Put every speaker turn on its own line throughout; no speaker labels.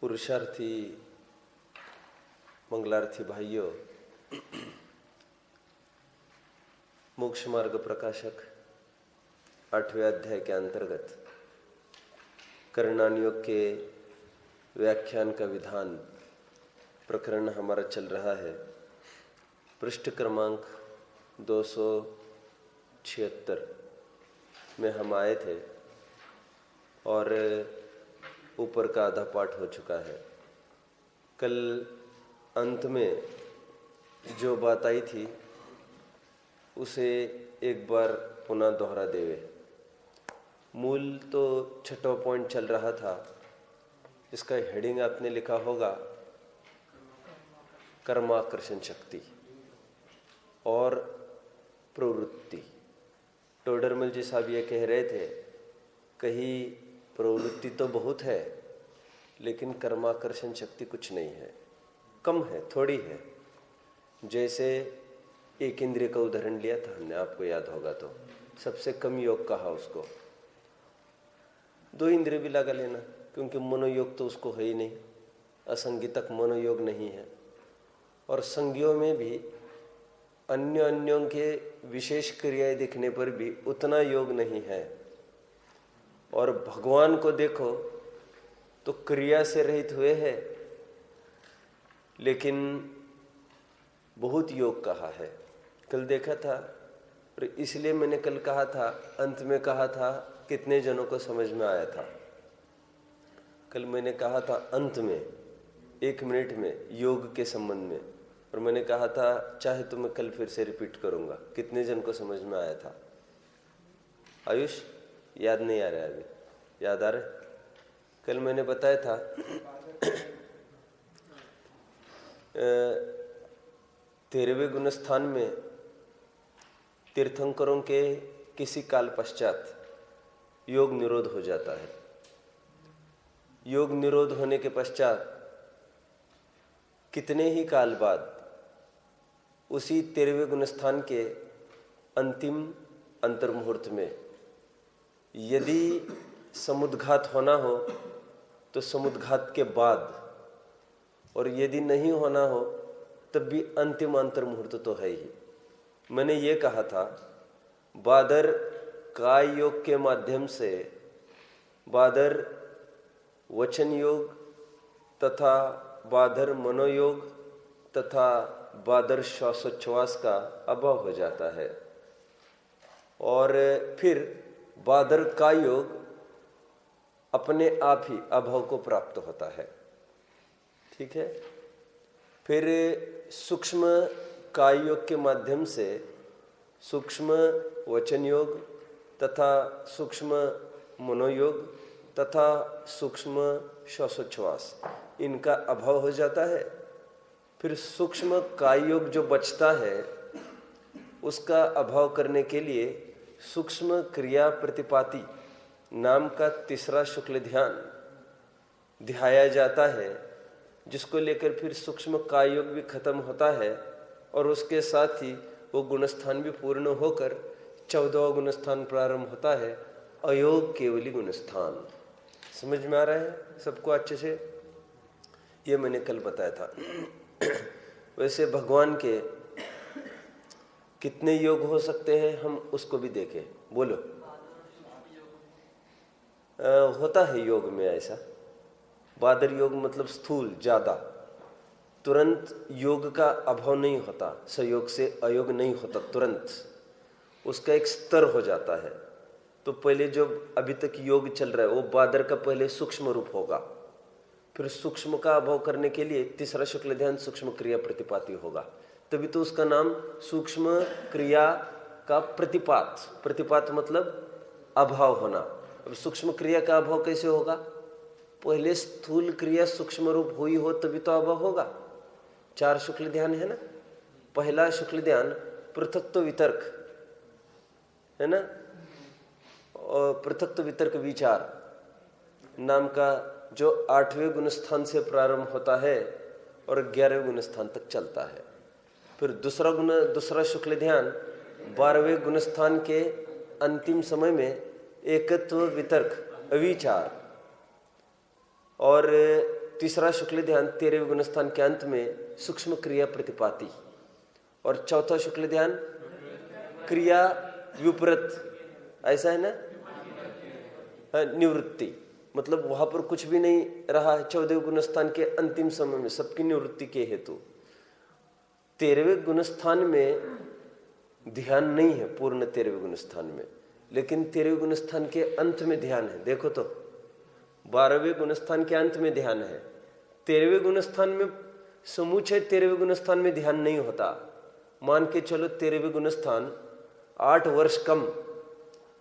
पुरुषार्थी मंगलार्थी भाइयों, मोक्ष मार्ग प्रकाशक 8वें अध्याय के अंतर्गत करणान योग के व्याख्यान का विधान प्रकरण हमारा चल रहा है। पृष्ठ क्रमांक 276 में हम आए थे और ऊपर का आधा पाठ हो चुका है। कल अंत में जो बात आई थी उसे एक बार पुनः दोहरा देवे। मूल तो 6वां पॉइंट चल रहा था, इसका हेडिंग आपने लिखा होगा कर्माकर्षण शक्ति और प्रवृत्ति। टोडरमल जी साहब ये कह रहे थे, कहीं प्रवृत्ति तो बहुत है लेकिन कर्माकर्षण शक्ति कुछ नहीं है, कम है, थोड़ी है। जैसे एक इंद्रिय का उदाहरण लिया था हमने, आपको याद होगा तो सबसे कम योग कहा उसको। 2 इंद्रिय भी लगा लेना, क्योंकि मनोयोग तो उसको है ही नहीं, असंगीतक मनोयोग नहीं है। और संज्ञों में भी अन्यों के विशेष क्रियाएं दिखने पर भी उतना योग नहीं है। और भगवान को देखो तो क्रिया से रहित हुए हैं, लेकिन बहुत योग कहा है। कल देखा था, और इसलिए मैंने कल कहा था, अंत में कहा था, कितने जनों को समझ में आया था। कल मैंने कहा था अंत में 1 मिनट में योग के संबंध में, और मैंने कहा था चाहे तो मैं कल फिर से रिपीट करूंगा। कितने जन को समझ में आया था? आयुष याद नहीं आ रहा है अभी, याद आ रहा है? कल मैंने बताया था 13वें गुणस्थान में तीर्थंकरों के किसी काल पश्चात योग निरोध हो जाता है। योग निरोध होने के पश्चात कितने ही काल बाद उसी 13वें गुणस्थान के अंतिम अंतर्मुहूर्त में यदि समुद्घात होना हो तो समुद्घात के बाद, और यदि नहीं होना हो तब भी अंतिम अंतर्मुहूर्त तो है ही। मैंने ये कहा था, बादर काय योग के माध्यम से, बादर वचन योग तथा बादर मनोयोग तथा बादर श्वासोच्छ्वास का अभाव हो जाता है, और फिर बादर का योग अपने आप ही अभाव को प्राप्त होता है। ठीक है। फिर सूक्ष्म काय योग के माध्यम से सूक्ष्म वचन योग तथा सूक्ष्म मनोयोग तथा सूक्ष्म श्वासोच्छ्वास, इनका अभाव हो जाता है। फिर सूक्ष्म काय योग जो बचता है उसका अभाव करने के लिए सूक्ष्म क्रिया प्रतिपाती नाम का तीसरा शुक्ल ध्यान ध्याया जाता है, जिसको लेकर फिर सूक्ष्म काय योग भी खत्म होता है, और उसके साथ ही वो गुणस्थान भी पूर्ण होकर 14वां गुणस्थान प्रारंभ होता है, अयोग केवली गुणस्थान। समझ में आ रहा है सबको अच्छे से? ये मैंने कल बताया था। वैसे भगवान के कितने योग हो सकते हैं हम उसको भी देखें। बोलो। होता है योग में ऐसा। बादर योग मतलब स्थूल, ज्यादा, तुरंत योग का अभाव नहीं होता, संयोग से अयोग नहीं होता, तुरंत उसका एक स्तर हो जाता है। तो पहले जो अभी तक योग चल रहा है वो बादर का पहले सूक्ष्म रूप होगा, फिर सूक्ष्म का अभाव करने के लिए तीसरा शुक्ल ध्यान सूक्ष्म क्रिया प्रतिपाती होगा, तभी तो उसका नाम सूक्ष्म क्रिया का प्रतिपात। प्रतिपात मतलब अभाव होना। अब सूक्ष्म क्रिया का अभाव कैसे होगा? पहले स्थूल क्रिया सूक्ष्म रूप हुई हो तभी तो अभाव होगा। 4 शुक्ल ध्यान है ना। पहला शुक्ल ध्यान पृथक्त्व वितर्क है ना, और पृथक्त्व वितर्क विचार नाम का जो 8वें गुणस्थान से प्रारंभ होता है और 11वें गुणस्थान तक चलता है। फिर दूसरा शुक्ल ध्यान 12वें गुणस्थान के अंतिम समय में एकत्व वितर्क अविचार, और तीसरा शुक्ल ध्यान 13वें गुणस्थान के अंत में सूक्ष्म क्रिया प्रतिपाती, और चौथा शुक्ल ध्यान क्रिया विपरीत, ऐसा है ना, निवृत्ति, मतलब वहां पर कुछ भी नहीं रहा है 14वें गुणस्थान के अंतिम समय में, सबकी निवृत्ति के हेतु। 13वें गुणस्थान में ध्यान नहीं है पूर्ण 13वें गुणस्थान में, लेकिन 13वें गुणस्थान के अंत में ध्यान है। देखो तो 12वें गुणस्थान के अंत में ध्यान है, 13वें गुणस्थान में समूचे 13वें गुणस्थान में ध्यान नहीं होता। मान के चलो 13वें गुणस्थान 8 वर्ष कम,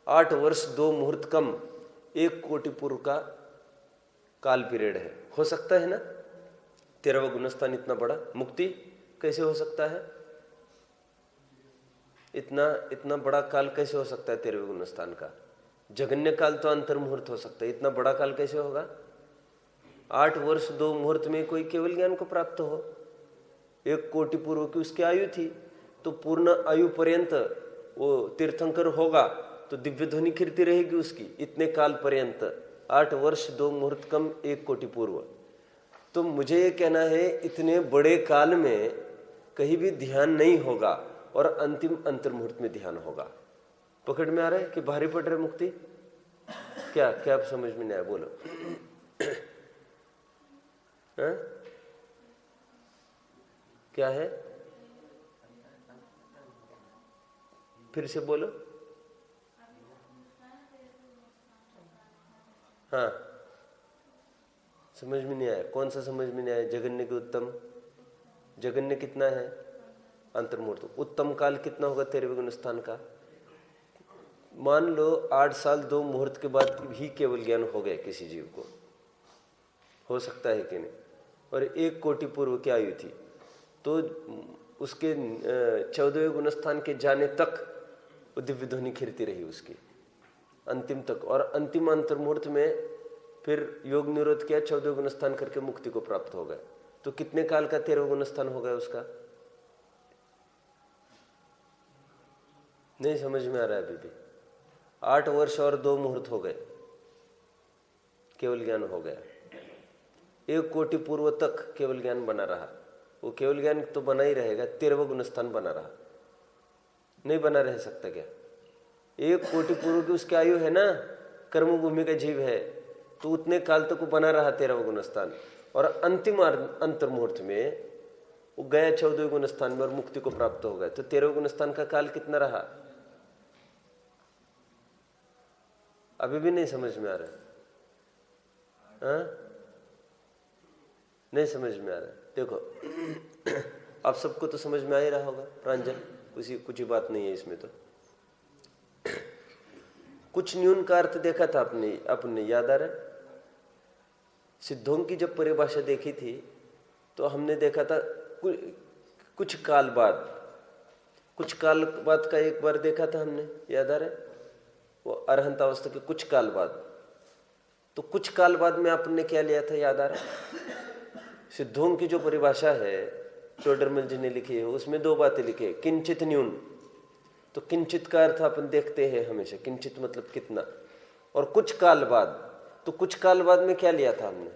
8 वर्ष 2 मुहूर्त कम, 1 कोटि पूर्व का काल पीरियड है, हो सकता है ना? 13वां गुणस्थान इतना बड़ा, मुक्ति कैसे हो सकता है? इतना बड़ा काल कैसे हो सकता है 13वें गुणस्थान का? जगन्य काल तो अंतर मुहूर्त हो सकता है, इतना बड़ा काल कैसे होगा? 8 वर्ष 2 मुहूर्त में कोई केवल ज्ञान को प्राप्त हो, 1 कोटि पूर्व की उसकी आयु थी, तो पूर्ण आयु पर्यंत वो तीर्थंकर होगा तो दिव्य ध्वनि कीर्ति रहेगी उसकी, इतने काल पर्यंत 8 वर्ष 2 मुहूर्त कम 1 कोटि पूर्व। तो मुझे ये कहना है इतने बड़े काल में कहीं भी ध्यान नहीं होगा और अंतिम अंतर मुहूर्त में ध्यान होगा। पकड़ में आ रहा है कि भारी पड़ रहा है मुक्ति? क्या क्या आप समझ में नहीं आया? बोलो। क्या है? फिर से बोलो। हाँ, समझ में नहीं आया। कौन सा समझ में नहीं आया? जगन्य के उत्तम, जगन्य कितना है? अंतर्मुहूर्त। उत्तम काल कितना होगा 13वें गुणस्थान का? मान लो 8 साल 2 मुहूर्त के बाद ही केवल ज्ञान हो गया किसी जीव को, हो सकता है कि नहीं? और 1 कोटि पूर्व की आयु थी, तो उसके 14वें गुणस्थान के जाने तक वो दिव्य ध्वनि कीर्ति रही उसकी अंतिम तक, और अंतिम अंतर्मुहूर्त में फिर योग निरोध किया, 14वें गुणस्थान करके मुक्ति को प्राप्त हो गए। तो कितने काल का 13वां गुणस्थान हो गया उसका? नहीं समझ में आ रहा है अभी भी? 8 वर्ष और 2 मुहूर्त हो गए, केवल ज्ञान हो गया। 1 कोटि पूर्व तक केवल ज्ञान बना रहा, वो केवल ज्ञान तो बना ही रहेगा, 13वां गुणस्थान बना रहा, नहीं बना रह सकता क्या? 1 कोटि पूर्व की उसकी आयु है ना, कर्मभूमि का जीव है, तो उतने काल तक वो बना रहा 13वां गुणस्थान, और अंतिम अंतर्मुहूर्त में वो गया 14वें गुणस्थान में और मुक्ति को प्राप्त हो गया। तो 13वें गुणस्थान का काल कितना रहा? अभी भी नहीं समझ में आ रहा? नहीं समझ में आ रहा? देखो आप सबको तो समझ में आ ही रहा होगा प्रांजल, कुछ ही बात नहीं है इसमें। तो कुछ न्यून का अर्थ देखा था अपने याद आ रहा है? सिद्धों की जब परिभाषा देखी थी तो हमने देखा था कुछ काल बाद का एक बार देखा था हमने, याद आ रहा है? वो अरहंत अवस्था के कुछ काल बाद। तो कुछ काल बाद में आपने क्या लिया था, याद आ रहा है? सिद्धों की जो परिभाषा है टोडरमल जी ने लिखी है, उसमें 2 बातें लिखी है, किंचित न्यून। तो किंचित का अर्थ अपन देखते हैं हमेशा, किंचित मतलब कितना, और कुछ काल बाद। तो कुछ काल बाद में क्या लिया था हमने,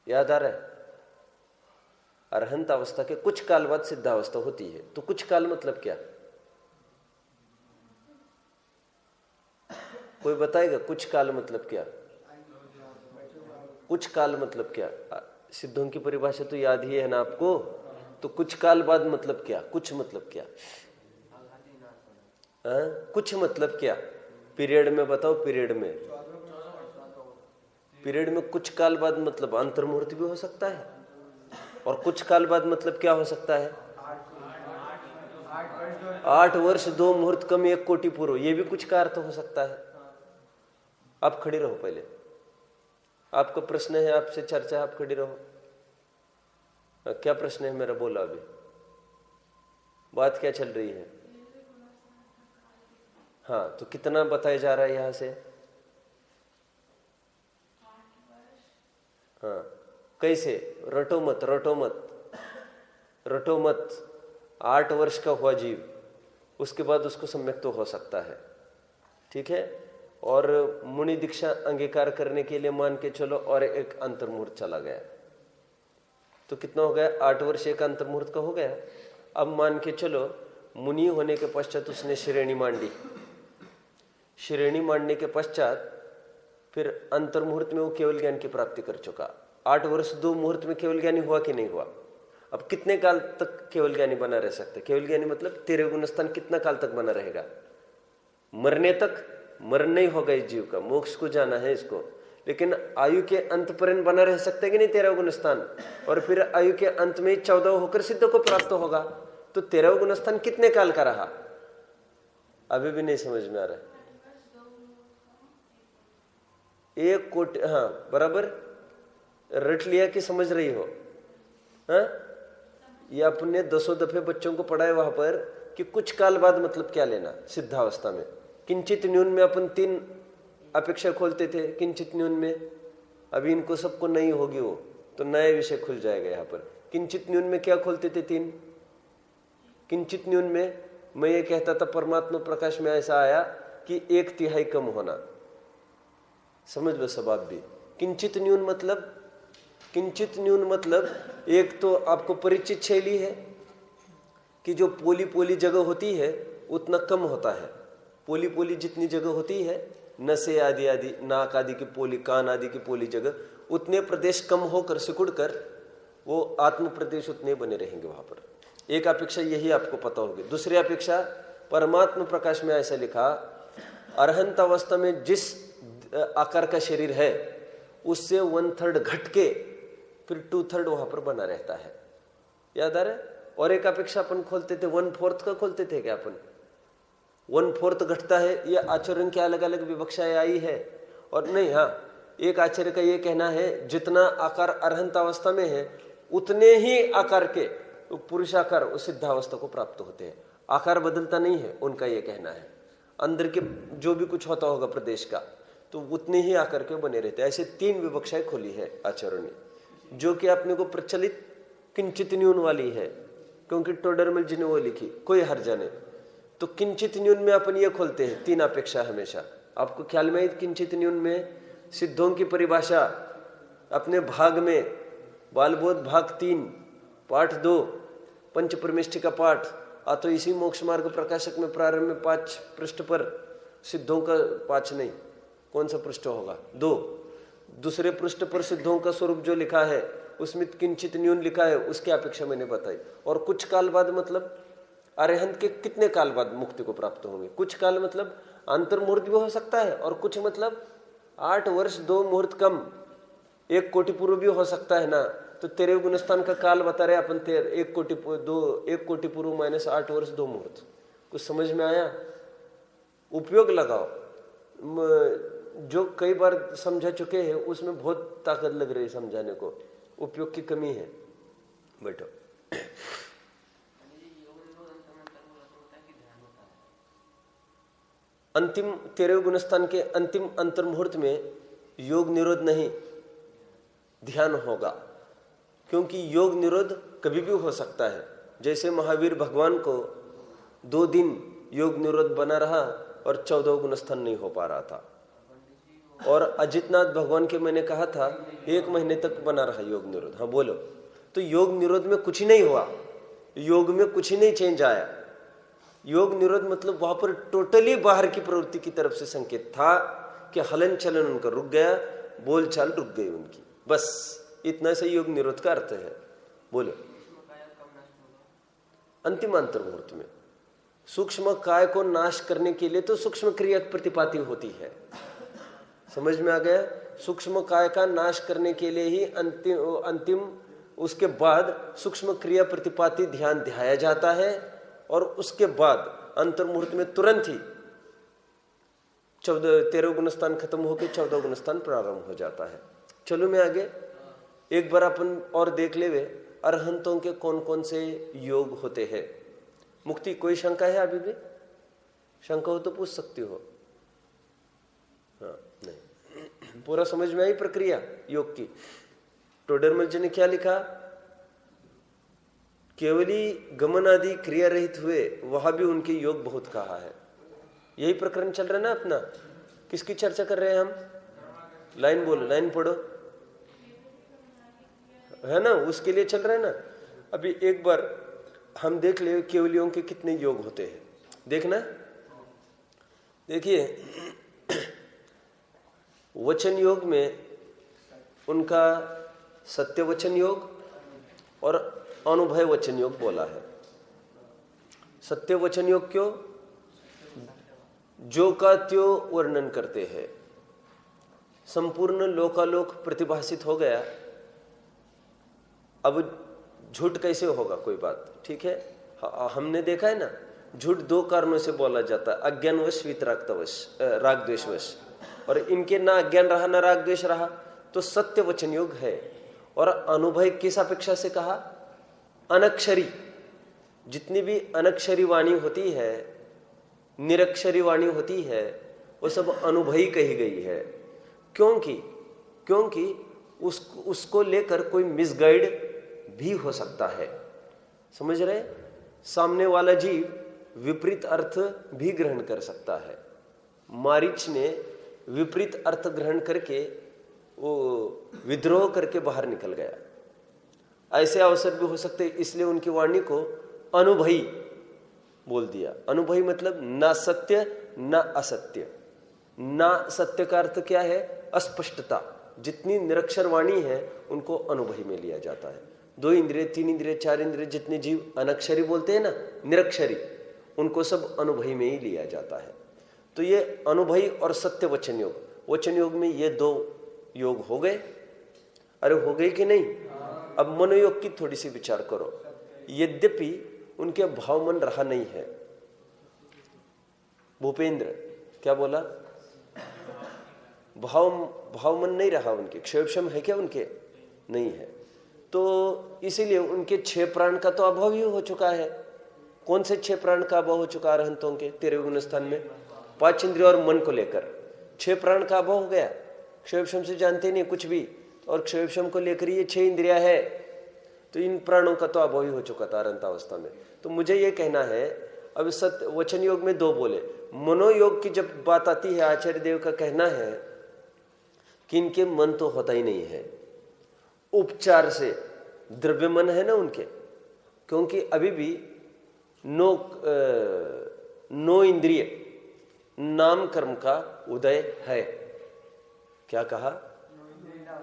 याद आ रहा है? अरहंत अवस्था के कुछ काल बाद सिद्धावस्था होती है। तो कुछ काल मतलब क्या? कोई बताएगा कुछ काल मतलब क्या? कुछ काल मतलब क्या? सिद्धों की परिभाषा तो याद ही है ना आपको? तो कुछ काल बाद मतलब क्या? कुछ मतलब क्या? कुछ मतलब क्या? पीरियड में बताओ। पीरियड में कुछ काल बाद मतलब अंतर्मुहूर्त भी हो सकता है, और कुछ काल बाद मतलब क्या हो सकता है? 8 वर्ष 2 मुहूर्त कम 1 कोटि पूर्व, ये भी कुछ का अर्थ हो सकता है। आप खड़े रहो, पहले आपका प्रश्न है, आपसे चर्चा, आप खड़े रहो। क्या प्रश्न है मेरा? बोला अभी बात क्या चल रही है? हाँ, तो कितना बताया जा रहा है यहां से? हाँ, कैसे? रटो मत। 8 वर्ष का हुआ जीव, उसके बाद उसको सम्यक तो हो सकता है, ठीक है? और मुनि दीक्षा अंगीकार करने के लिए मान के चलो और एक अंतर्मुहूर्त चला गया, तो कितना हो गया? 8 वर्ष एक अंतर्मुहूर्त का हो गया। अब मान के चलो मुनि होने के पश्चात उसने श्रेणी मांडी, श्रेणी मांडने के पश्चात फिर अंतर्मुहूर्त में वो केवल ज्ञान की प्राप्ति कर चुका। 8 वर्ष 2 मुहूर्त में केवल ज्ञानी हुआ कि नहीं हुआ? अब कितने काल तक केवल ज्ञानी बना रह सकते? केवल ज्ञानी मतलब 13 गुण स्थान कितना काल तक बना रहेगा? मरने तक? मरण नहीं होगा इस जीव का, मोक्ष को जाना है इसको, लेकिन आयु के अंत पर्यंत बना रह सकते कि नहीं 13 गुण स्थान? और फिर आयु के अंत में 14 होकर सिद्ध को प्राप्त होगा। तो 13 गुण स्थान कितने काल का रहा? अभी भी नहीं समझ में आ रहा है। 1 कोटि, हाँ बराबर रट लिया कि समझ रही हो? हाँ, ये अपने 10 दफे बच्चों को पढ़ाए वहां पर कि कुछ काल बाद मतलब क्या लेना। सिद्धावस्था में किंचित न्यून में अपन 3 अपेक्षा खोलते थे, किंचित न्यून में। अभी इनको सबको नहीं होगी वो, तो नया विषय खुल जाएगा यहाँ पर। किंचित न्यून में क्या खोलते थे? 3। किंचित न्यून में मैं ये कहता था परमात्मा प्रकाश में ऐसा आया कि 1/3 कम होना। समझ लो सब आप भी। किंचित न्यून मतलब, किंचित न्यून मतलब एक तो आपको परिचित शैली है कि जो पोली पोली जगह होती है उतना कम होता है। पोली पोली जितनी जगह होती है, नसे आदि आदि, नाक आदि की पोली, कान आदि की पोली जगह, उतने प्रदेश कम होकर सिकुड़ कर वो आत्म प्रदेश उतने बने रहेंगे वहां पर। एक अपेक्षा यही आपको पता होगी। दूसरी अपेक्षा परमात्मा प्रकाश में ऐसा लिखा, अरहंत अवस्था में जिस आकार का शरीर है उससे 1/3 घट के फिर 2/3 वहां पर बना रहता है। याद आ रहा है? और एक अपेक्षा अपन खोलते थे 1/4 का खोलते थे क्या अपन? 1/4 घटता है। ये आचरण की अलग अलग विवक्षाएं आई है और नहीं। हाँ, एक आचार्य का ये कहना है जितना आकार अरहंत अवस्था में है उतने ही आकार के पुरुषाकार उस सिद्धावस्था को प्राप्त होते हैं। आकार बदलता नहीं है, उनका ये कहना है। अंदर के जो भी कुछ होता होगा प्रदेश का, तो उतने ही आकार के बने रहते हैं। ऐसे 3 विवक्षाएं खोली है आचार्यों ने, जो कि अपने को प्रचलित किंचित न्यून वाली है, क्योंकि टोडरमल जी ने वो लिखी, कोई हर्जा नहीं। तो किंचित न्यून में अपन ये खोलते हैं 3 अपेक्षा हमेशा। आपको ख्याल में किंचित न्यून में सिद्धों की परिभाषा अपने भाग में, बालबोध भाग 3 पाठ 2, पंच परमेष्ठी का पाठ, तो इसी मोक्ष मार्ग प्रकाशक में प्रारंभ में 5 पृष्ठ पर सिद्धों का 5 नहीं, कौन सा पृष्ठ होगा? 2। दूसरे पृष्ठ पर सिद्धों का स्वरूप जो लिखा है उसमें किंचित न्यून लिखा है, उसकी अपेक्षा मैंने बताई। और कुछ काल बाद मतलब अरहंत के कितने काल बाद मुक्ति को प्राप्त होंगे? कुछ काल मतलब अंतर्मुहूर्त भी हो सकता है, और कुछ मतलब 8 वर्ष 2 मुहूर्त कम, 1 कोटि पूर्व भी हो सकता है ना। तो 13 गुणस्थान का काल बता रहे अपन, 1 कोटि पूर्व माइनस 8 वर्ष 2 मुहूर्त। कुछ समझ में आया? उपयोग लगाओ। जो कई बार समझा चुके हैं उसमें बहुत ताकत लग रही है समझाने को, उपयोग की कमी है। बैठो। अंतिम 13 गुणस्थान के अंतिम अंतर्मुहूर्त में योग निरोध नहीं, ध्यान होगा, क्योंकि योग निरोध कभी भी हो सकता है। जैसे महावीर भगवान को 2 दिन योग निरोध बना रहा और 14 गुणस्थान नहीं हो पा रहा था। और अजितनाथ भगवान के मैंने कहा था 1 महीने तक बना रहा योग निरोध। हाँ बोलो। तो योग निरोध में कुछ ही नहीं हुआ, योग में कुछ ही नहीं चेंज आया। योग निरोध मतलब वहां पर टोटली बाहर की प्रवृत्ति की तरफ से संकेत था कि हलन चलन उनका रुक गया, बोलचाल रुक गई उनकी, बस इतना सा योग निरोध का अर्थ है। बोलो। अंतिम अंतर्मुहूर्त में सूक्ष्म काय को नाश करने के लिए तो सूक्ष्म क्रिया प्रतिपाती होती है। समझ में आ गया? सूक्ष्म काय का नाश करने के लिए ही अंतिम उसके बाद सूक्ष्म क्रिया प्रतिपाती ध्यान ध्याया जाता है, और उसके बाद अंतर्मुहूर्त में तुरंत ही 13 गुणस्थान खत्म होकर 14 गुणस्थान प्रारंभ हो जाता है। चलो मैं आगे एक बार अपन और देख ले वे अरहंतों के कौन कौन से योग होते हैं। मुक्ति कोई शंका है? अभी भी शंका हो तो पूछ सकती हो। हाँ नहीं, पूरा समझ में आई प्रक्रिया योग की? टोडरमल जी ने क्या लिखा? केवली गमन आदि क्रिया रहित हुए, वहां भी उनके योग बहुत कहा है। यही प्रकरण चल रहा है ना अपना। किसकी चर्चा कर रहे हैं हम? लाइन बोलो, लाइन पढ़ो, है ना, उसके लिए चल रहे हैं ना। अभी एक बार हम देख ले केवलियों के कितने योग होते हैं, देखना। देखिए वचन योग में उनका सत्य वचन योग और अनुभय वचन योग बोला है। सत्य वचन योग क्यों? जो का त्यो वर्णन करते हैं, संपूर्ण लोकालोक प्रतिभाषित हो गया। अब झूठ कैसे होगा? कोई बात ठीक है, हमने देखा है ना, झूठ दो कारणों से बोला जाता है, अज्ञानवश, वितरागतावश, राग द्वेषवश। और इनके ना अज्ञान रहा ना राग द्वेष रहा, तो सत्य वचन योग है। और अनुभय किस अपेक्षा से कहा? अनक्षरी, जितनी भी अनक्षरी वाणी होती है, निरक्षरी वाणी होती है, वो सब अनुभवी कही गई है। क्योंकि उसको लेकर कोई मिसगाइड भी हो सकता है। समझ रहे? सामने वाला जीव विपरीत अर्थ भी ग्रहण कर सकता है। मारीच ने विपरीत अर्थ ग्रहण करके वो विद्रोह करके बाहर निकल गया। ऐसे अवसर भी हो सकते, इसलिए उनकी वाणी को अनुभवी बोल दिया। अनुभवी मतलब ना सत्य ना असत्य। ना सत्य का अर्थ क्या है? अस्पष्टता। जितनी निरक्षर वाणी है उनको अनुभवी में लिया जाता है। 2 इंद्रिय, 3 इंद्रिय, 4 इंद्रिय जितने जीव अनक्षरी बोलते हैं ना, निरक्षरी, उनको सब अनुभवी में ही लिया जाता है। तो ये अनुभवी और सत्य वचन योग, वचन योग में ये 2 योग हो गए। अरे हो गए कि नहीं? अब मनोयोग की थोड़ी सी विचार करो। यद्यपि उनके भाव मन रहा नहीं है। भूपेंद्र क्या बोला? भाव मन नहीं रहा उनके। क्षयोक्षम है क्या उनके? नहीं है। तो इसीलिए उनके 6 प्राण का तो अभाव ही हो चुका है। कौन से 6 प्राण का अभाव हो चुका अरहंतों के 13वें गुण स्थान में? 5 इंद्रिय और मन को लेकर 6 प्राण का अभाव हो गया। क्षयोक्षम से जानते नहीं कुछ भी, और क्षयोक्षम को लेकर ये 6 इंद्रिया है, तो इन प्राणों का तो अभाव ही हो चुका था अरहंतावस्था में। तो मुझे ये कहना है, अब सत्य वचन योग में 2 बोले। मनोयोग की जब बात आती है, आचार्य देव का कहना है कि इनके मन तो होता ही नहीं है। उपचार से द्रव्य मन है ना उनके, क्योंकि अभी भी 9 इंद्रिय नाम कर्म का उदय है। क्या कहा?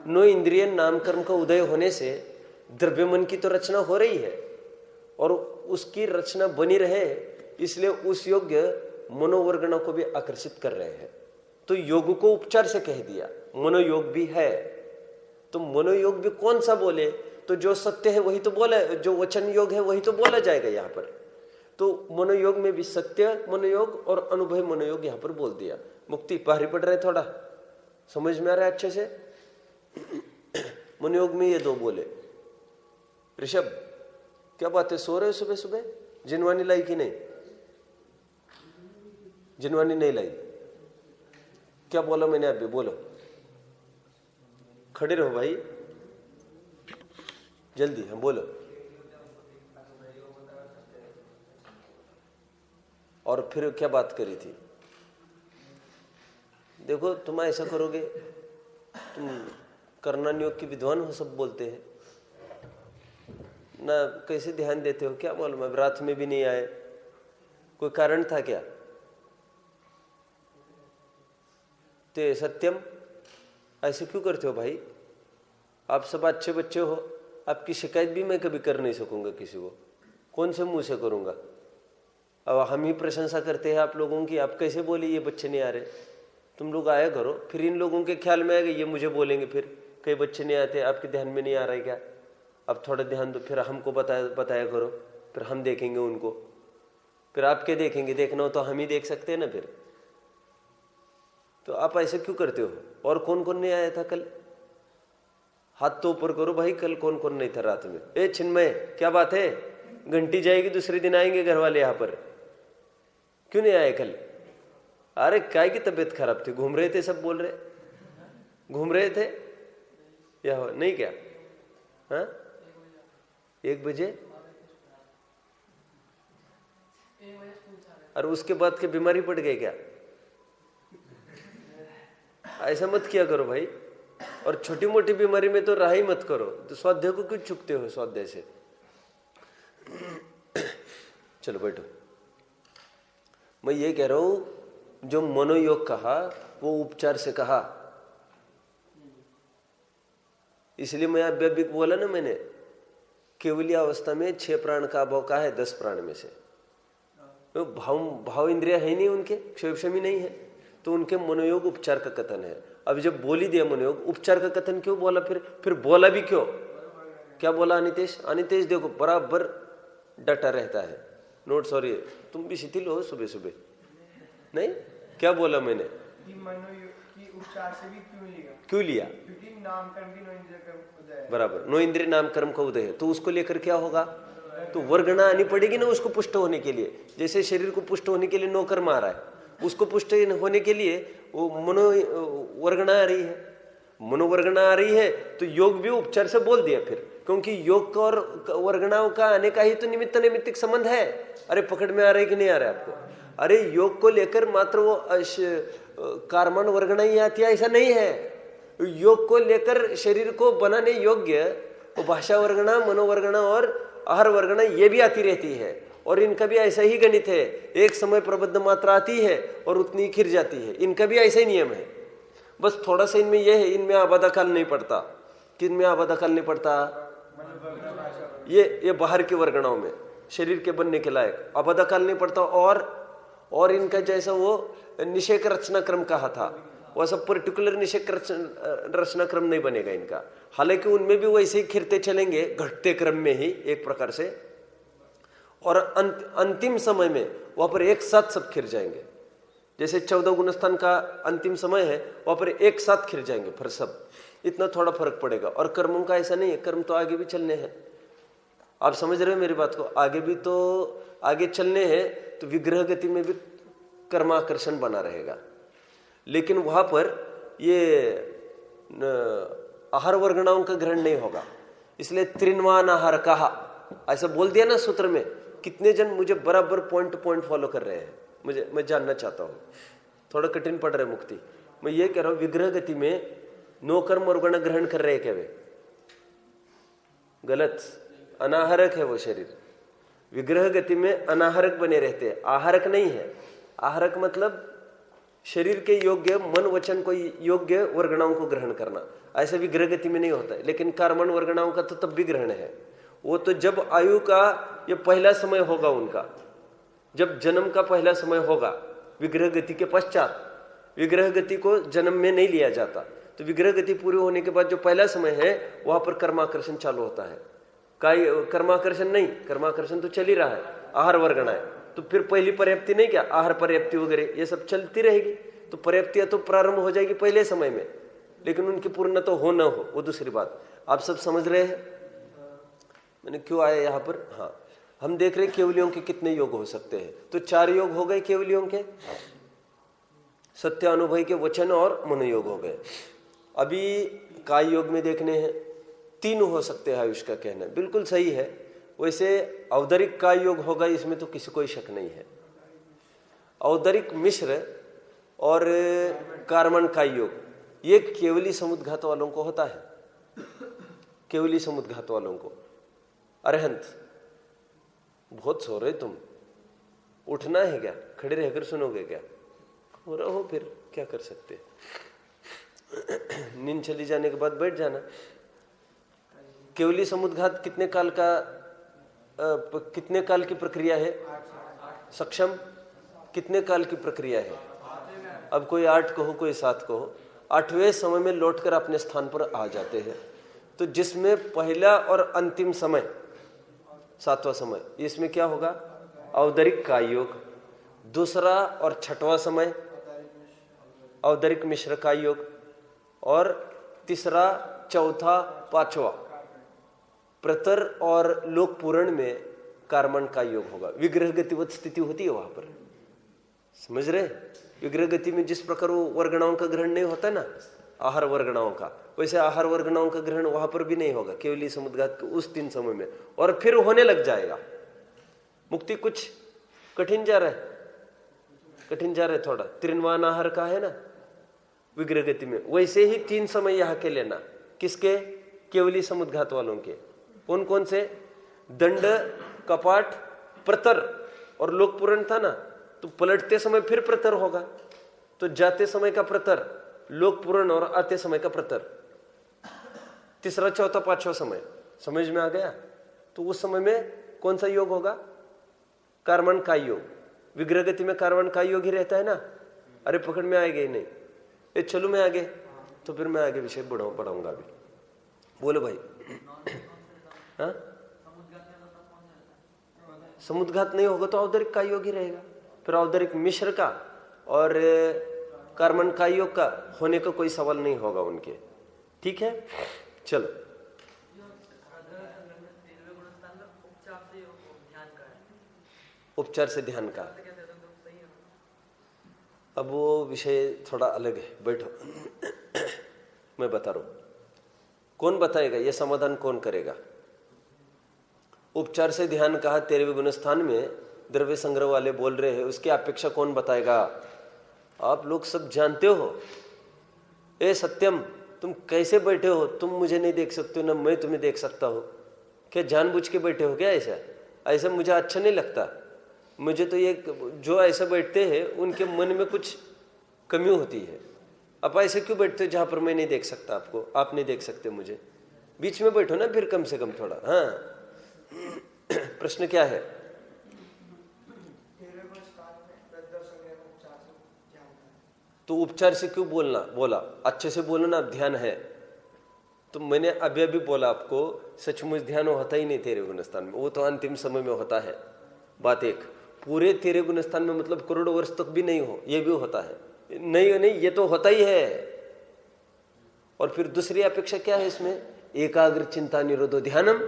9 इंद्रिय नाम कर्म का उदय होने से द्रव्य मन की तो रचना हो रही है, और उसकी रचना बनी रहे इसलिए उस योग्य मनोवर्गणों को भी आकर्षित कर रहे हैं। तो योग को उपचार से कह दिया, मनोयोग भी है। तो मनोयोग भी कौन सा बोले? तो जो सत्य है वही तो बोला, जो वचन योग है वही तो बोला जाएगा यहाँ पर। तो मनोयोग में भी सत्य मनोयोग और अनुभव मनोयोग यहाँ पर बोल दिया। मुक्ति भारी पड़ रहा है, थोड़ा समझ में आ रहा है अच्छे से? मनोयोग में ये 2 बोले। ऋषभ क्या बात है, सो रहे हो सुबह सुबह? जिनवानी लाई कि नहीं? जिनवानी नहीं लाई? क्या बोला मैंने अभी? बोलो, खड़े रहो भाई, जल्दी। हम बोलो। और फिर क्या बात करी थी? देखो तुम ऐसा करोगे, तुम कर्णन योग के विद्वान हो, सब बोलते हैं ना, कैसे ध्यान देते हो? क्या मालूम, अब रात में भी नहीं आए, कोई कारण था क्या? ते सत्यम ऐसे क्यों करते हो भाई? आप सब अच्छे बच्चे हो, आपकी शिकायत भी मैं कभी कर नहीं सकूंगा किसी को। कौन से मुंह से करूंगा? अब हम ही प्रशंसा करते हैं आप लोगों की, आप कैसे बोले ये बच्चे नहीं आ रहे? तुम लोग आया करो, फिर इन लोगों के ख्याल में आएगा ये मुझे बोलेंगे, फिर कई बच्चे नहीं आते, आपके ध्यान में नहीं आ रहा है क्या? अब थोड़ा ध्यान दो, फिर हमको बताया करो, फिर हम देखेंगे उनको, फिर आपके देखेंगे। देखना हो तो हम ही देख सकते हैं ना फिर। तो आप ऐसे क्यों करते हो? और कौन कौन नहीं आया था कल? हाथ तो ऊपर करो भाई, कल कौन कौन नहीं था रात में? ए चिन्मय क्या बात है? घंटी जाएगी, दूसरे दिन आएंगे घर वाले यहाँ पर। क्यों नहीं आए कल? अरे काय की तबीयत खराब थी, घूम रहे थे, सब बोल रहे घूम रहे थे या नहीं क्या? हाँ 1 बजे, और उसके बाद के बीमारी पड़ गए क्या? ऐसा मत किया करो भाई। और छोटी मोटी बीमारी में तो राह ही मत करो, तो स्वाध्याय को क्यों चुकते हो स्वाध्याय से। चलो बैठो। मैं ये कह रहा हूं जो मनोयोग कहा वो उपचार से कहा, इसलिए मैं अभी बोला ना मैंने, केवली अवस्था में 6 प्राण का अभाव का है 10 प्राण में से। तो भाव इंद्रिय है नहीं उनके, क्षयक्षमी नहीं है, तो उनके मनोयोग उपचार का कथन है। अब जब बोल ही दिया मनोयोग, उपचार का कथन क्यों बोला फिर बोला भी क्यों? क्या बोला अनितेश? अनितेश देखो बराबर डटा रहता है। नोट सॉरी, तुम भी शिथिल हो सुबह सुबह। नहीं, क्या बोला मैंने?
उपचार से भी
क्यों लिया?
क्योंकि नामकर्म भी नो इंद्रिय कर्म उदय है।
बराबर, नो इंद्रिय नाम कर्म का उदय है, तो उसको लेकर क्या होगा? तो वर्गणा आनी पड़ेगी ना उसको पुष्ट होने के लिए। जैसे शरीर को पुष्ट होने के लिए नो कर्म आ रहा है, उसको पुष्ट होने के लिए वो मनो वर्गणा आ रही है। मनोवर्गणा आ रही है तो योग भी उपचार से बोल दिया फिर, क्योंकि योग का और वर्गणाओं का आने का ही तो निमित्त नैमित्तिक संबंध है। अरे पकड़ में आ रहा है कि नहीं आ रहा है आपको? अरे योग को लेकर मात्र वो कार्मण वर्गणा ही आती है ऐसा नहीं है। योग को लेकर शरीर को बनाने योग्य वो भाषा वर्गणा, मनोवर्गणा और आहार वर्गणा ये भी आती रहती है, और इनका भी ऐसा ही गणित है। एक समय प्रबद्ध मात्रा आती है और उतनी खिर जाती है, इनका भी ऐसा ही नियम है। बस थोड़ा सा इनमें यह है, इनमें आबादा काल नहीं पड़ता। किनमें आबादा काल नहीं पड़ता? ये बाहर की वर्गणाओं में शरीर के बनने के लायक आबादा काल नहीं पड़ता। और इनका जैसा वो निषेक रचना क्रम कहा था, वैसा पर्टिकुलर निषेक रचना क्रम नहीं बनेगा इनका। हालांकि उनमें भी वैसे ही खिरते चलेंगे घटते क्रम में ही एक प्रकार से, और अंतिम समय में वहां पर एक साथ सब खिर जाएंगे। जैसे 14 गुणस्थान का अंतिम समय है, वहां पर एक साथ खिर जाएंगे फिर सब, इतना थोड़ा फर्क पड़ेगा। और कर्मों का ऐसा नहीं है, कर्म तो आगे भी चलने हैं। आप समझ रहे हो मेरी बात को? आगे भी तो आगे चलने हैं, तो विग्रह गति में भी कर्माकर्षण बना रहेगा। लेकिन वहां पर ये आहार वर्गणाओं का ग्रहण नहीं होगा, इसलिए त्रिनवान आहार कहा ऐसा बोल दिया ना सूत्र में। कितने जन मुझे बराबर पॉइंट टू पॉइंट फॉलो कर रहे हैं, मैं जानना चाहता हूं। थोड़ा कठिन पड़ रहा है मुक्ति। मैं ये कह रहा हूं विग्रह गति में नो कर्म वर्गण ग्रहण कर रहे हैं क्या वे? गलत, अनाहरक है वो शरीर। विग्रह गति में अनाहरक बने रहते हैं, आहारक नहीं है। आहारक मतलब शरीर के योग्य मन वचन को योग्य वर्गणाओं को ग्रहण करना, ऐसा विग्रह गति में नहीं होता है। लेकिन कार्मण वर्गणाओं का तो तब भी ग्रहण है। वो तो जब आयु का ये पहला समय होगा उनका, जब जन्म का पहला समय होगा, विग्रह गति के पश्चात। विग्रह गति को जन्म में नहीं लिया जाता, तो विग्रह गति पूरी होने के बाद जो पहला समय है वहां पर कर्माकर्षण चालू होता है। कर्माकर्षण नहीं, कर्माकर्षण तो चल ही रहा है, आहार वर्गणा है। तो फिर पहली पर्याप्ति नहीं, क्या आहार पर्याप्ति वगैरह ये सब चलती रहेगी। तो पर्याप्तियां तो प्रारंभ हो जाएगी पहले समय में, लेकिन उनकी पूर्ण तो हो न हो वो दूसरी बात। आप सब समझ रहे हैं मैंने क्यों आया यहाँ पर? हाँ, हम देख रहे केवलियों के कितने योग हो सकते हैं। तो 4 योग हो गए केवलियों के, सत्य अनुभव के वचन और मनोयोग हो गए। अभी काय योग में देखने हैं 3 हो सकते हैं। आयुष का कहना बिल्कुल सही है। वैसे औदरिक काय योग होगा, इसमें तो किसी कोई शक नहीं है। औदरिक मिश्र और कार्मण काय योग ये केवली समुद्घात वालों को होता है। केवली समुद्घात वालों को। अरहंत, बहुत सो रहे तुम, उठना है क्या? खड़े रहकर सुनोगे क्या? हो रहो, फिर क्या कर सकते। नींद चली जाने के बाद बैठ जाना। केवली समुद्घात कितने काल की प्रक्रिया है? सक्षम कितने काल की प्रक्रिया है? अब कोई 8 कहो कोई 7 कहो, 8वें समय में लौटकर अपने स्थान पर आ जाते हैं। तो जिसमें पहला और अंतिम समय 7वां समय, इसमें क्या होगा? औदरिक काय योग। दूसरा और 6वां समय औदरिक मिश्र काय योग, और तीसरा, चौथा, 5वां प्रतर और लोक पूर्ण में कार्मण का योग होगा। विग्रह गतिवत स्थिति होती है वहां पर, समझ रहे? विग्रह गति में जिस प्रकार वो वर्गणाओं का ग्रहण नहीं होता ना, आहार वर्गणाओं का, वैसे आहार वर्गणाओं का ग्रहण वहां पर भी नहीं होगा केवली समुद्घात उस 3 समय में, और फिर होने लग जाएगा। मुक्ति कुछ कठिन जा रहा है, कठिन जा रहा है थोड़ा। त्रिनवान आहार का है ना, विग्रह गति में। वैसे ही 3 समय यहाँ के लेना। किसके? केवली समुद्घात वालों के। कौन कौन से? दंड, कपाट, प्रतर और लोकपूरण था ना, तो पलटते समय फिर प्रतर होगा, तो जाते समय का प्रतर, लोकपूरण और आते समय का प्रतर। तीसरा, चौथा, पांचवा समय समझ में आ गया? तो उस समय में कौन सा योग होगा? कार्बन का योग। विग्रह गति में कार्बन का योग ही रहता है ना। अरे पकड़ में आएगा ही नहीं। ये चलो मैं आगे, तो फिर मैं आगे विषय बढ़ाऊंगा अभी। बोलो भाई। हाँ, समुद्घात नहीं होगा तो औदरिक का योग ही रहेगा। फिर औदरिक मिश्र का और कार्बन का योग का होने का कोई सवाल नहीं होगा उनके। ठीक है, चलो। उपचार से ध्यान का, अब वो विषय थोड़ा अलग है, बैठो। मैं बता रहा हूं। कौन बताएगा? ये समाधान कौन करेगा? उपचार से ध्यान कहा 13वें गुण स्थान में द्रव्य संग्रह वाले बोल रहे हैं, उसकी अपेक्षा कौन बताएगा? आप लोग सब जानते हो। ए सत्यम, तुम कैसे बैठे हो? तुम मुझे नहीं देख सकते हो, ना मैं तुम्हें देख सकता हूं। क्या जानबूझ के बैठे हो क्या? ऐसा मुझे अच्छा नहीं लगता। मुझे तो ये जो ऐसे बैठते हैं उनके मन में कुछ कमी होती है। आप ऐसे क्यों बैठते हो जहां पर मैं नहीं देख सकता आपको, आप नहीं देख सकते मुझे? बीच में बैठो ना फिर कम से कम थोड़ा। हाँ, प्रश्न क्या है? तो उपचार से क्यों बोला? अच्छे से बोलो ना, ध्यान है। तो मैंने अभी अभी बोला आपको, सचमुच ध्यान होता ही नहीं 13वें गुण स्थान में, वो तो अंतिम समय में होता है। बात एक, पूरे 13वें गुण स्थान में मतलब करोड़ों वर्ष तक भी नहीं हो, ये भी होता है। नहीं, ये तो होता ही है। और फिर दूसरी अपेक्षा क्या है इसमें? एकाग्र चिंता निरोधो ध्यानम।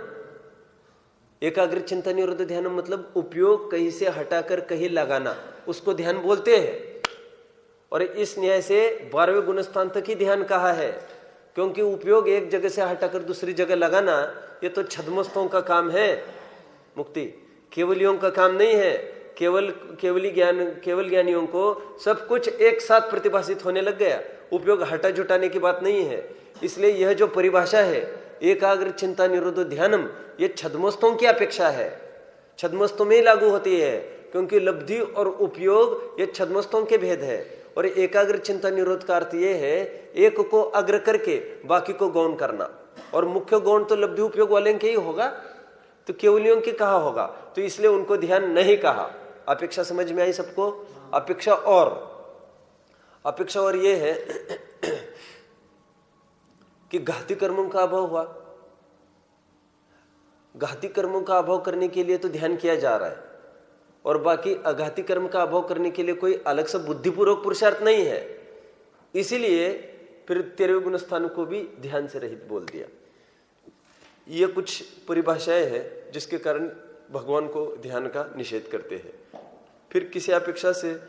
एकाग्र चिंता निरोध ध्यानम मतलब उपयोग कहीं से हटाकर कहीं लगाना, उसको ध्यान बोलते हैं। और इस न्याय से 12वें गुण स्थान तक ही ध्यान कहा है, क्योंकि उपयोग एक जगह से हटाकर दूसरी जगह लगाना ये तो छद्मस्तों का काम है। मुक्ति केवलियों का काम नहीं है। केवल ज्ञानियों को सब कुछ एक साथ प्रतिभाषित होने लग गया, उपयोग हटा जुटाने की बात नहीं है। इसलिए यह जो परिभाषा है एकाग्र चिंता निरोधो ध्यानम, ये छद्मस्तों की अपेक्षा है, छद्मस्तों में ही लागू होती है, क्योंकि लब्धि और उपयोग ये छद्मस्तों के भेद है। और एकाग्र चिंता निरोध का अर्थ ये है एक को अग्र करके बाकी को गौण करना, और मुख्य गौण तो लब्धि उपयोग वाले के ही होगा, तो केवलियों के कहा होगा, तो इसलिए उनको ध्यान नहीं कहा। अपेक्षा समझ में आई सबको? अपेक्षा और ये है कि घाती कर्मों का अभाव हुआ। घाती कर्मों का अभाव करने के लिए तो ध्यान किया जा रहा है, और बाकी अघाती कर्म का अभाव करने के लिए कोई अलग से बुद्धिपूर्वक पुरुषार्थ नहीं है। इसीलिए फिर 13वें गुण स्थान को भी ध्यान से रहित बोल दिया। ये कुछ परिभाषाएं हैं जिसके कारण भगवान को ध्यान का निषेध करते हैं। फिर किसी अपेक्षा से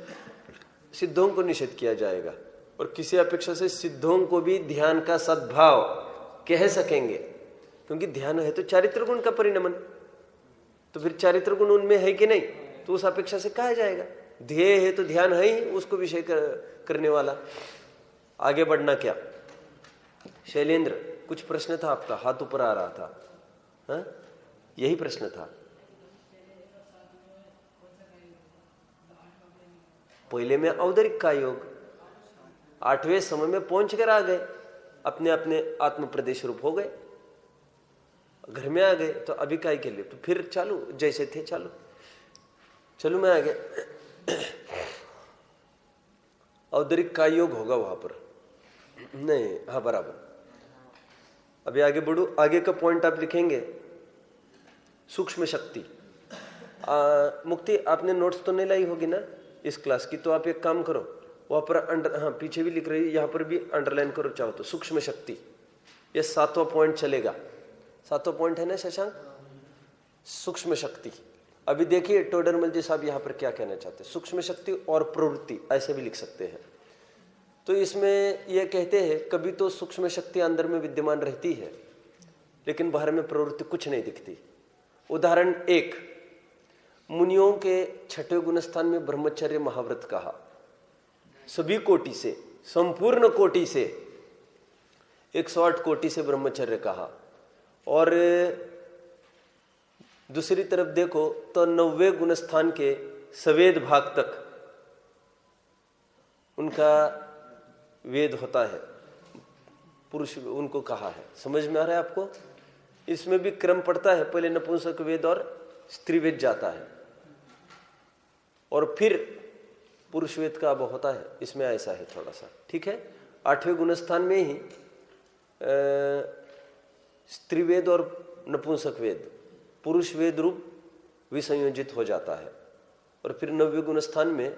सिद्धों को निषेध किया जाएगा, और किसी अपेक्षा से सिद्धों को भी ध्यान का सद्भाव कह सकेंगे, क्योंकि ध्यान है तो चारित्र गुण का परिणमन, तो फिर चारित्र गुण उनमें है कि नहीं, तो उस अपेक्षा से कहा जाएगा। ध्येय है तो ध्यान है ही उसको विषय करने वाला। आगे बढ़ना क्या? शैलेंद्र, कुछ प्रश्न था आपका, हाथ ऊपर आ रहा था। हाँ, यही प्रश्न था। पहले में औदरिक का योग, 8वें समय में पहुंच कर आ गए, अपने अपने आत्म प्रदेश रूप हो गए, घर में आ गए, तो अभी काय के लिए? तो फिर चालू जैसे थे चालू। चलो मैं आगे। औदरिक का योग होगा वहां पर नहीं? हाँ बराबर। अभी आगे बढ़ू, आगे का पॉइंट आप लिखेंगे सूक्ष्म शक्ति। मुक्ति आपने नोट्स तो नहीं लाई होगी ना इस क्लास की, तो आप एक काम करो, वहां पर हाँ पीछे भी लिख रही है, यहां पर भी अंडरलाइन करो चाहो तो। सूक्ष्म शक्ति, ये 7वां पॉइंट चलेगा। 7वां पॉइंट है ना शशांक? सूक्ष्म शक्ति। अभी देखिए टोडरमल जी साहब यहाँ पर क्या कहना चाहते हैं। सूक्ष्म शक्ति और प्रवृत्ति ऐसे भी लिख सकते हैं। तो इसमें यह कहते हैं कभी तो सूक्ष्म शक्ति अंदर में विद्यमान रहती है, लेकिन बाहर में प्रवृत्ति कुछ नहीं दिखती। उदाहरण 1, मुनियों के 6ठे गुण स्थान में ब्रह्मचर्य महाव्रत कहा, सभी कोटि से संपूर्ण कोटि से 108 कोटि से ब्रह्मचर्य कहा। और दूसरी तरफ देखो तो 90 गुणस्थान के सवेद भाग तक उनका वेद होता है, पुरुष उनको कहा है। समझ में आ रहा है आपको? इसमें भी क्रम पड़ता है, पहले नपुंसक वेद और स्त्री वेद जाता है और फिर पुरुष वेद का अब होता है। इसमें ऐसा है थोड़ा सा, ठीक है। 8वें गुणस्थान में ही स्त्री वेद और नपुंसक वेद पुरुष वेद रूप विसंयोजित हो जाता है और फिर 90वें गुणस्थान में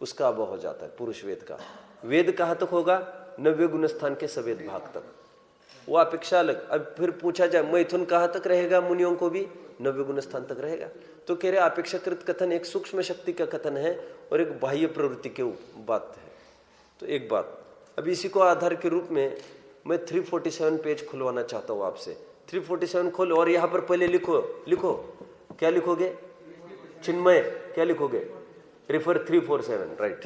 उसका अब हो जाता है पुरुष वेद का। वेद कहाँ तक होगा? 90वें गुणस्थान के सवेद भाग तक, वो अपेक्षा अलग। अब फिर पूछा जाए मैथुन कहाँ तक रहेगा? मुनियों को भी 90वें गुणस्थान तक रहेगा। तो कह रहे अपेक्षाकृत कथन एक सूक्ष्म शक्ति का कथन है और एक बाह्य प्रवृत्ति की बात है। तो एक बात, अब इसी को आधार के रूप में मैं 347 पेज खुलवाना चाहता हूँ आपसे। 347 खोलो और यहाँ पर पहले लिखो क्या लिखोगे? चिन्मय क्या लिखोगे? Refer 347, right.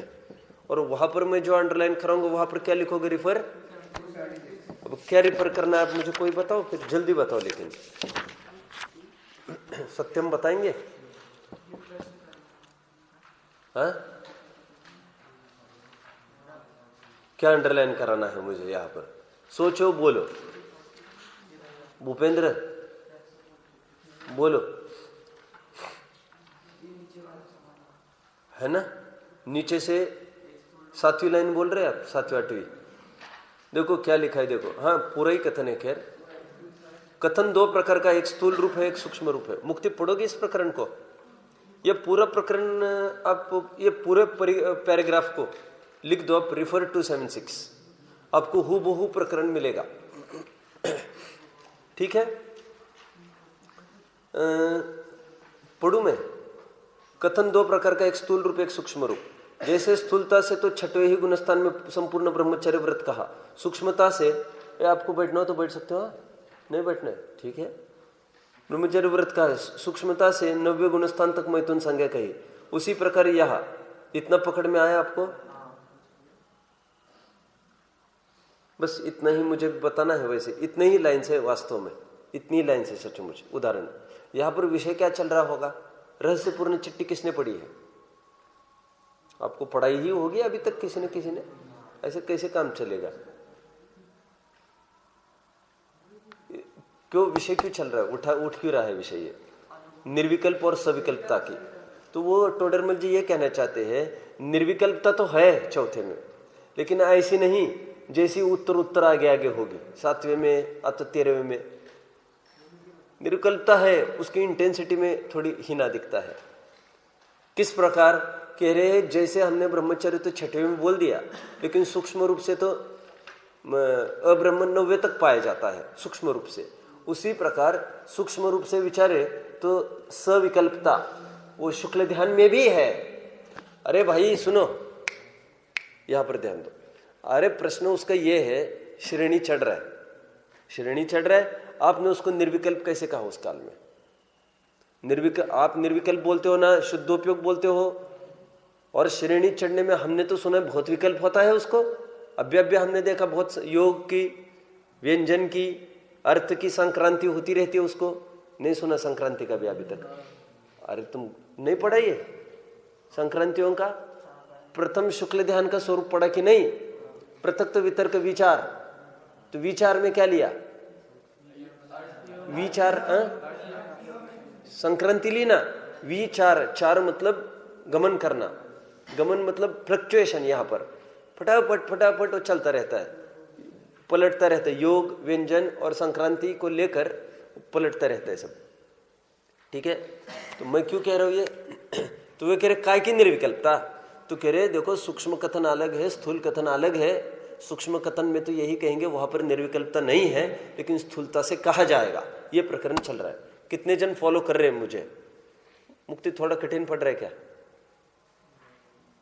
और वहां पर मैं जो अंडरलाइन कराऊंगा वहां पर क्या लिखोगे? रेफर। अब क्या रेफर करना है आप मुझे कोई बताओ, फिर जल्दी बताओ। लेकिन सत्यम बताएंगे? हाँ, क्या अंडरलाइन कराना है मुझे यहाँ पर? सोचो, बोलो। भूपेंद्र बोलो, है ना? नीचे से 7वीं लाइन बोल रहे हैं आप, 7वीं 8वीं। देखो क्या लिखा है, देखो। हाँ, पूरा ही कथन है। खैर, कथन 2 प्रकार का, एक स्थूल रूप है, एक सूक्ष्म रूप है। मुक्ति पढ़ोगे इस प्रकरण को? ये पूरा प्रकरण आप ये पूरे पैराग्राफ को लिख दो आप, रेफर 276, आपको हूबहू प्रकरण मिलेगा। ठीक है, पढ़ू मैं। कथन 2 प्रकार का, एक स्थूल रूप, एक सूक्ष्म रूप। जैसे स्थूलता से तो 6वें ही गुणस्थान में संपूर्ण ब्रह्मचर्य व्रत कहा। सूक्ष्मता से आपको बैठना हो तो बैठ सकते हो, नहीं बैठना है, ठीक है। ब्रह्मचर्य व्रत का सूक्ष्मता से 90वें गुणस्थान तक मैथुन संज्ञा कही। उसी प्रकार यह इतना पकड़ में आया आपको? बस इतना ही मुझे बताना है। वैसे इतने ही लाइन से, वास्तव में इतनी लाइन से सचमुच। उदाहरण, यहां पर विषय क्या चल रहा होगा? रहस्यपूर्ण चिट्ठी किसने पढ़ी है? आपको पढ़ाई ही होगी अभी तक किसी ने। ऐसे कैसे काम चलेगा? क्यों विषय क्यों चल रहा है? उठ क्यों रहा है विषय? ये निर्विकल्प और सविकल्पता की। तो वो टोडरमल जी ये कहना चाहते हैं, निर्विकल्पता तो है चौथे में, लेकिन ऐसी नहीं जैसी उत्तर आगे होगी। 7वें में अथवा 13वें में निर्विकल्पता है, उसकी इंटेंसिटी में थोड़ी हीना दिखता है। किस प्रकार कह रहे हैं? जैसे हमने ब्रह्मचर्य तो 6वें में बोल दिया, लेकिन सूक्ष्म रूप से तो अब्रह्मन 9वें तक पाया जाता है सूक्ष्म रूप से। उसी प्रकार सूक्ष्म रूप से विचारे तो सविकल्पता वो शुक्ल ध्यान में भी है। अरे भाई सुनो, यहां पर ध्यान दो। अरे प्रश्न उसका ये है, श्रेणी चढ़ रहा है, आपने उसको निर्विकल्प कैसे कहा उस काल में? आप निर्विकल्प बोलते हो ना, शुद्धोपयोग बोलते हो। और श्रेणी चढ़ने में हमने तो सुना बहुत विकल्प होता है उसको। अभ्य हमने देखा बहुत योग की, व्यंजन की, अर्थ की संक्रांति होती रहती है उसको। नहीं सुना संक्रांति का भी अभी तक? अरे तुम नहीं पढ़ा ये संक्रांतियों का? प्रथम शुक्ल ध्यान का स्वरूप पढ़ा कि नहीं? पृथक वितर्क विचार, तो विचार में क्या लिया? विचार संक्रांति ली ना। विचार, चार मतलब गमन करना, गमन मतलब फ्लक्चुएशन। यहाँ पर फटाफट वो चलता रहता है, पलटता रहता है। योग, व्यंजन और संक्रांति को लेकर पलटता रहता है सब, ठीक है। तो मैं क्यों कह रहा हूँ ये? तो वे कह रहे काय की निर्विकल्पता? तो कह रहे देखो सूक्ष्म कथन अलग है, स्थूल कथन अलग है। सूक्ष्म कथन में तो यही कहेंगे वहां पर निर्विकल्पता नहीं है, लेकिन स्थूलता से कहा जाएगा। ये प्रकरण चल रहा है। कितने जन फॉलो कर रहे हैं मुझे? मुक्ति थोड़ा कठिन पड़ रहा है क्या?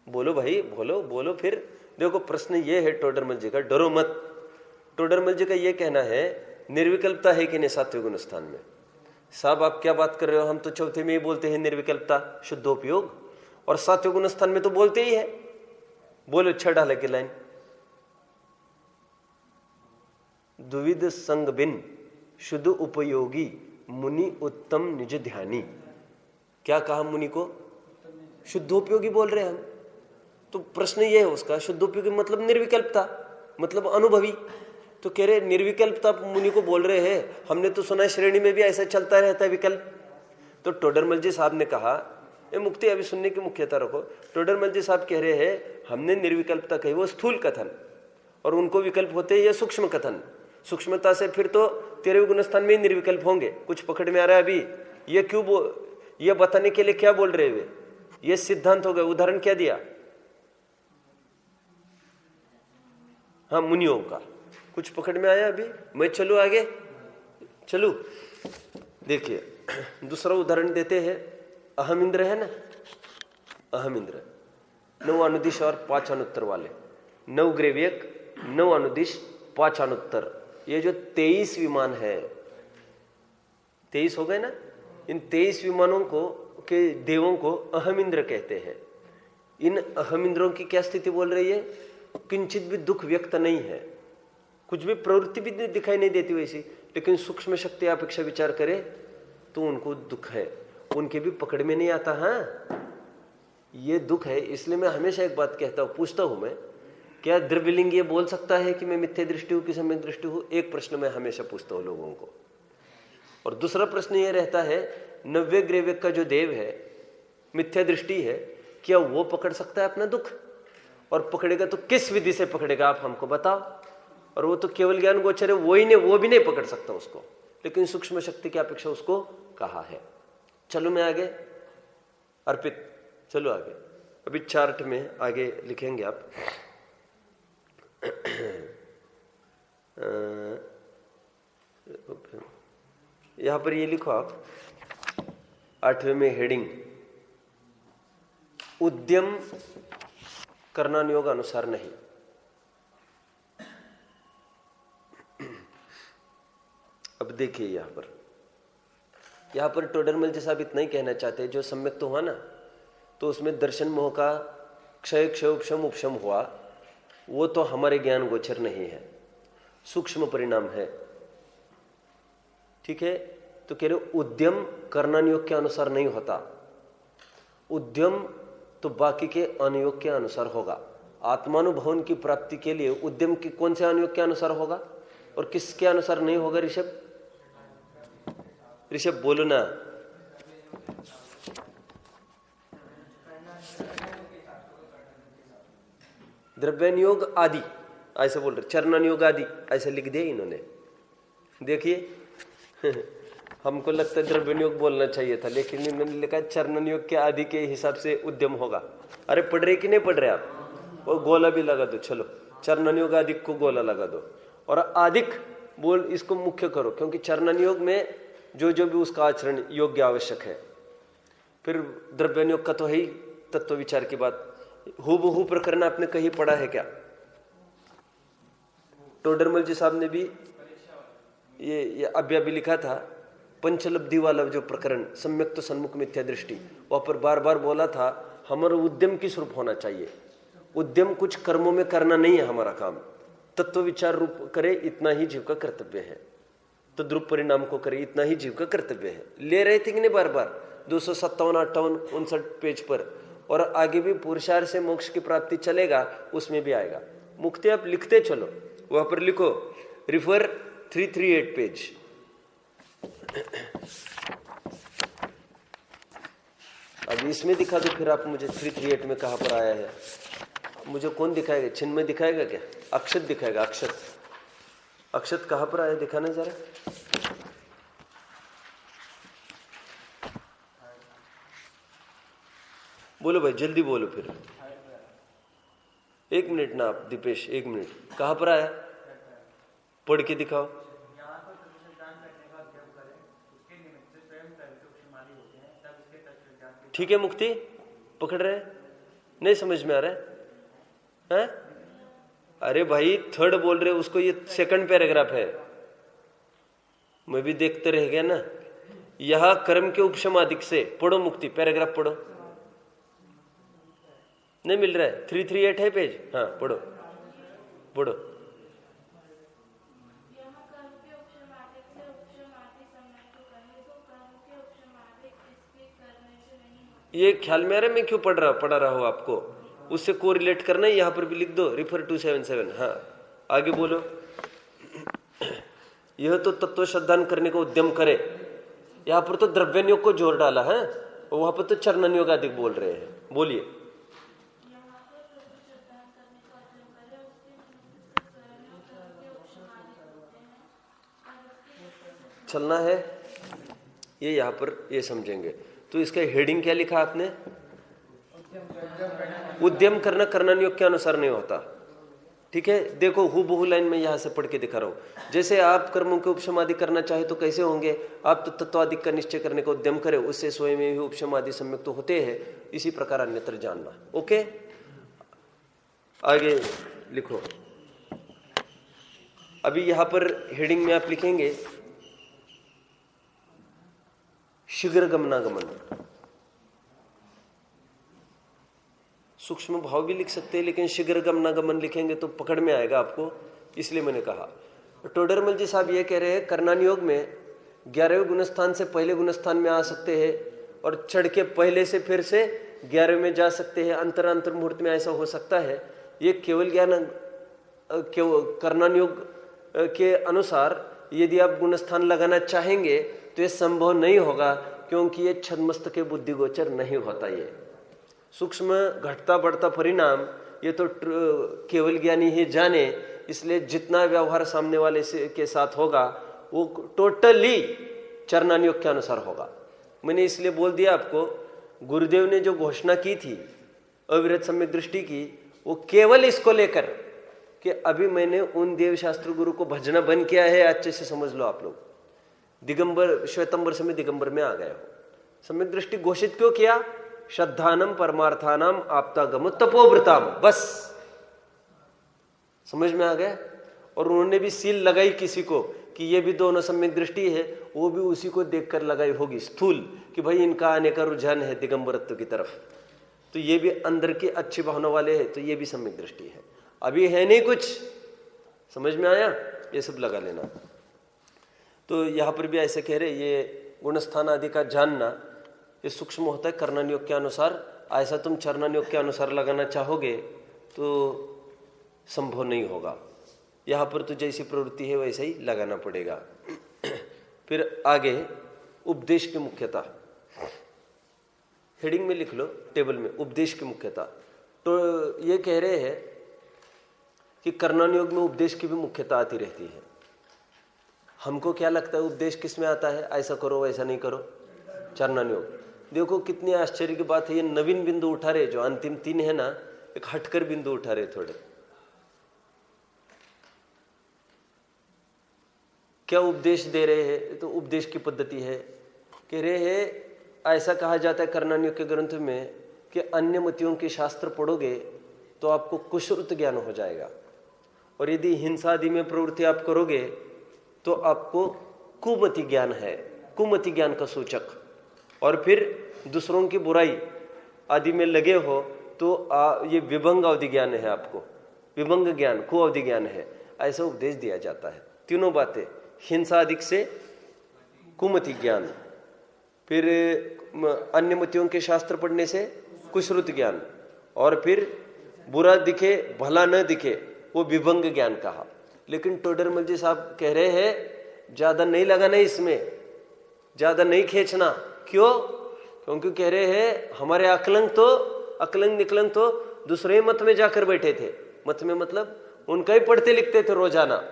बोलो भाई, बोलो। फिर देखो प्रश्न ये है टोडरमल जी का, डरो मत। टोडरमल जी का ये कहना है निर्विकल्पता है कि नहीं 7वें गुण स्थान में? साहब आप क्या बात कर रहे हो? हम तो चौथे में ही बोलते हैं निर्विकल्पता, शुद्धोपयोग, और 7वें गुण स्थान में तो बोलते ही है। बोलो 6 डाले की लाइन। द्विविध संग बिन शुद्ध उपयोगी मुनि उत्तम निज ध्यानी। क्या कहा मुनि को? शुद्धोपयोगी बोल रहे हैं हम। तो प्रश्न ये है उसका, शुद्धोपयोगी मतलब निर्विकल्पता, मतलब अनुभवी। तो कह रहे निर्विकल्पता मुनि को बोल रहे हैं, हमने तो सुना है श्रेणी में भी ऐसा चलता रहता है विकल्प। तो टोडरमल जी साहब ने कहा, ये मुक्ति अभी सुनने की मुख्यता रखो। टोडरमल जी साहब कह रहे हैं हमने निर्विकल्पता कही वो स्थूल कथन, और उनको विकल्प होते हैं ये सूक्ष्म कथन। सूक्ष्मता से फिर तो 13वें गुणस्थान में ही निर्विकल्प होंगे। कुछ पकड़ में आ रहा है अभी? ये क्यों ये बताने के लिए क्या बोल रहे वे? ये सिद्धांत हो गए। उदाहरण क्या दिया? हाँ, मुनियों का। कुछ पकड़ में आया अभी? मैं चलू आगे, चलू। देखिए दूसरा उदाहरण देते हैं। अहम इंद्र है ना, अहम इंद्र 9 अनुदिश और 5 अनुत्तर वाले, 9 ग्रेवियक, 9 अनुदिश, 5 अनुत्तर, ये जो 23 विमान है, 23 हो गए ना। इन 23 विमानों को के देवों को अहम इंद्र कहते हैं। इन अहम इंद्रों की क्या स्थिति बोल रही है? किंचित भी दुख व्यक्त नहीं है, कुछ भी प्रवृत्ति भी दिखाई नहीं देती वैसी, लेकिन सूक्ष्म शक्ति अपेक्षा विचार करे तो उनको दुख है, उनके भी पकड़ में नहीं आता। हाँ, ये दुख है। इसलिए मैं हमेशा एक बात कहता हूं, पूछता हूं मैं, क्या द्रव्यलिंग ये बोल सकता है कि मैं मिथ्या दृष्टि हूं कि सम्यक दृष्टि हूं? एक प्रश्न मैं हमेशा पूछता हूं लोगों को। और दूसरा प्रश्न ये रहता है, 90 ग्रेविक का जो देव है, मिथ्या दृष्टि है, क्या वो पकड़ सकता है अपना दुख? और पकड़ेगा तो किस विधि से पकड़ेगा, आप हमको बताओ। और वो तो केवल ज्ञान गोचर है, वो भी नहीं पकड़ सकता उसको, लेकिन सूक्ष्म शक्ति की अपेक्षा उसको कहा है। चलो मैं आगे, अर्पित चलो आगे। अभी चार्ट में आगे लिखेंगे आप। यहां पर ये लिखो आप 8वें में हेडिंग, उद्यम करना नियोग अनुसार नहीं। अब देखिए यहां पर टोडरमल जी साहब इतना ही कहना चाहते हैं, जो सम्यक तो हुआ ना, तो उसमें दर्शन मोह का क्षय उपशम उपशम हुआ, वो तो हमारे ज्ञान गोचर नहीं है, सूक्ष्म परिणाम है। ठीक है, तो कह रहे उद्यम करना नियोग के अनुसार नहीं होता। उद्यम तो बाकी के अनुयोग के अनुसार होगा। आत्मानुभवन की प्राप्ति के लिए उद्यम की कौन से अनुयोग के अनुसार होगा और किसके अनुसार नहीं होगा? ऋषभ बोलो ना। द्रव्यानुयोग आदि ऐसे बोल रहे, चरणानुयोग आदि ऐसे लिख दिया इन्होंने। देखिए हमको लगता है द्रव्यानुयोग बोलना चाहिए था, लेकिन इन्होंने लिखा चरणानुयोग के आदि के हिसाब से उद्यम होगा। अरे पढ़ रहे कि नहीं पढ़ रहे आप? वो गोला भी लगा दो, चलो चरणानुयोग आदिक को गोला लगा दो और आदिक बोल इसको मुख्य करो, क्योंकि चरणानुयोग में जो जो भी उसका आचरण योग्य आवश्यक है। फिर द्रव्यानुयोग का तो है ही तत्व विचार की बात। हूबहू प्रकरण आपने कहीं पढ़ा है क्या? टोडरमल जी साहब ने भी ये अभी भी लिखा था, पंचलब्धि वाला जो प्रकरण, सम्यक तो सन्मुख मिथ्या दृष्टि, वहां पर बार बार बोला था हमारा उद्यम किस रूप होना चाहिए। उद्यम कुछ कर्मों में करना नहीं है हमारा काम, तत्व विचार रूप करे इतना ही जीव का कर्तव्य है, तद्रूप परिणाम को करे इतना ही जीव का कर्तव्य है। ले रहे थे कि नहीं बार बार 257, 58, 59 पेज पर, और आगे भी पुरुषार्थ से मोक्ष की प्राप्ति चलेगा, उसमें भी आएगा। मुक्ति आप लिखते चलो, वहां पर लिखो रिफर 338 पेज। अब इसमें दिखा दो फिर आप मुझे 338 में कहां पर आया है। मुझे कौन दिखाएगा? चिन्मय दिखाएगा क्या? अक्षत दिखाएगा। अक्षत कहां पर आया, दिखाना जरा। बोलो भाई, जल्दी बोलो फिर। 1 मिनट ना आप दीपेश, 1 मिनट। कहां पर आया? पढ़ के दिखाओ। ठीक है, मुक्ति पकड़ रहे? नहीं समझ में आ रहा है? अरे भाई थर्ड बोल रहे उसको, ये सेकंड पैराग्राफ है, मैं भी देखते रह गया ना। यह कर्म के उपशम अधिक से पढ़ो, मुक्ति पैराग्राफ पढ़ो। नहीं मिल रहा है? 338 है पेज। हाँ पढ़ो। ये ख्याल में आ रहा है मैं क्यों पढ़ा रहा हूं आपको, उससे कोरिलेट करना है, यहां पर भी लिख दो रेफर 277। हाँ आगे बोलो। यह तो तत्व श्रद्धान करने का उद्यम करे, यहां पर तो द्रव्यनियोग को जोर डाला है, और वहां पर तो चरणनियोग अधिक बोल रहे हैं। बोलिए। चलना है ये, यहां पर ये समझेंगे। तो इसका हेडिंग क्या लिखा आपने? उद्यम करना कर्णनियोग के अनुसार नहीं होता। ठीक है, देखो हूबहू लाइन में यहां से पढ़ के दिखा रहा हूं। जैसे आप कर्मों के उपशम आदि करना चाहे तो कैसे होंगे? आप तो तत्वादिक का निश्चय करने का उद्यम करें, उससे स्वयं में भी उपशम आदि सम्यक तो होते हैं। इसी प्रकार अन्यत्र जानना। ओके, आगे लिखो। अभी यहां पर हेडिंग में आप लिखेंगे शीघ्र गमनागमन। सूक्ष्म भाव भी लिख सकते हैं, लेकिन शीघ्र गमनागमन लिखेंगे तो पकड़ में आएगा आपको, इसलिए मैंने कहा। टोडरमल जी साहब ये कह रहे हैं कर्णानियोग में 11वें गुणस्थान से पहले गुणस्थान में आ सकते हैं, और चढ़ के पहले से फिर से 11वें में जा सकते हैं। अंतर मुहूर्त में ऐसा हो सकता है। ये केवल ज्ञान कर्णानियोग के अनुसार यदि आप गुणस्थान लगाना चाहेंगे तो ये संभव नहीं होगा, क्योंकि ये छद्मस्त के बुद्धिगोचर नहीं होता। ये सूक्ष्म घटता बढ़ता परिणाम ये तो केवल ज्ञानी ही जाने, इसलिए जितना व्यवहार सामने वाले के साथ होगा वो टोटली चरणानियोग के अनुसार होगा। मैंने इसलिए बोल दिया आपको, गुरुदेव ने जो घोषणा की थी अविरत सम्यक दृष्टि की, वो केवल इसको लेकर कि अभी मैंने उन देव शास्त्र गुरु को भजना बंद किया है। अच्छे से समझ लो आप लोग, दिगंबर श्वेतंबर से मैं दिगंबर में आ गया हूं। सम्यक दृष्टि घोषित क्यों किया? श्रद्धानम परमार्थानाम आप्तागम तपोव्रताम, बस समझ में आ गया। और उन्होंने भी सील लगाई किसी को कि ये भी दोनों सम्यक दृष्टि है, वो भी उसी को देखकर लगाई होगी स्थूल, कि भाई इनका आने का रुझान है दिगंबरत्व की तरफ, तो ये भी अंदर की अच्छी भावना वाले हैं, तो ये भी सम्यक दृष्टि है। अभी है नहीं कुछ, समझ में आया? ये सब लगा लेना। तो यहां पर भी ऐसे कह रहे, ये गुणस्थान आदि का जानना ये सूक्ष्म होता है कर्णनियोग के अनुसार। ऐसा तुम चरणानियोग के अनुसार लगाना चाहोगे तो संभव नहीं होगा। यहां पर तो जैसी प्रवृत्ति है वैसे ही लगाना पड़ेगा। फिर आगे उपदेश की मुख्यता, हेडिंग में लिख लो टेबल में, उपदेश की मुख्यता। तो ये कह रहे हैं कि कर्णनियोग में उपदेश की भी मुख्यता आती रहती है। हमको क्या लगता है उपदेश किस में आता है? ऐसा करो वैसा नहीं करो, चरणानियोग। देखो कितनी आश्चर्य की बात है, ये नवीन बिंदु उठा रहे, जो अंतिम 3 है ना, एक हटकर बिंदु उठा रहे थोड़े। क्या उपदेश दे रहे हैं? तो उपदेश की पद्धति है। कह रहे हैं ऐसा कहा जाता है कर्णनियोग के ग्रंथ में कि अन्य मतियों के शास्त्र पढ़ोगे तो आपको कुश्रुत ज्ञान हो जाएगा, और यदि हिंसा आदि में प्रवृत्ति आप करोगे तो आपको कुमति ज्ञान है, कुमति ज्ञान का सूचक। और फिर दूसरों की बुराई आदि में लगे हो तो ये विभंग अवधि ज्ञान है, आपको विभंग ज्ञान, कु अवधि ज्ञान है, ऐसा उपदेश दिया जाता है। तीनों बातें, हिंसा अधिक से कुमति ज्ञान, फिर अन्य मतियों के शास्त्र पढ़ने से कुश्रुत ज्ञान, और फिर बुरा दिखे भला न दिखे वो विभंग ज्ञान कहा। लेकिन टोडरमल जी साहब कह रहे हैं ज्यादा नहीं लगाना, इसमें ज्यादा नहीं खींचना। क्यों? क्योंकि कह रहे हैं हमारे अकलंग निकलंग तो दूसरे मत में जाकर बैठे थे। मत में मतलब उनका ही पढ़ते लिखते थे रोजाना,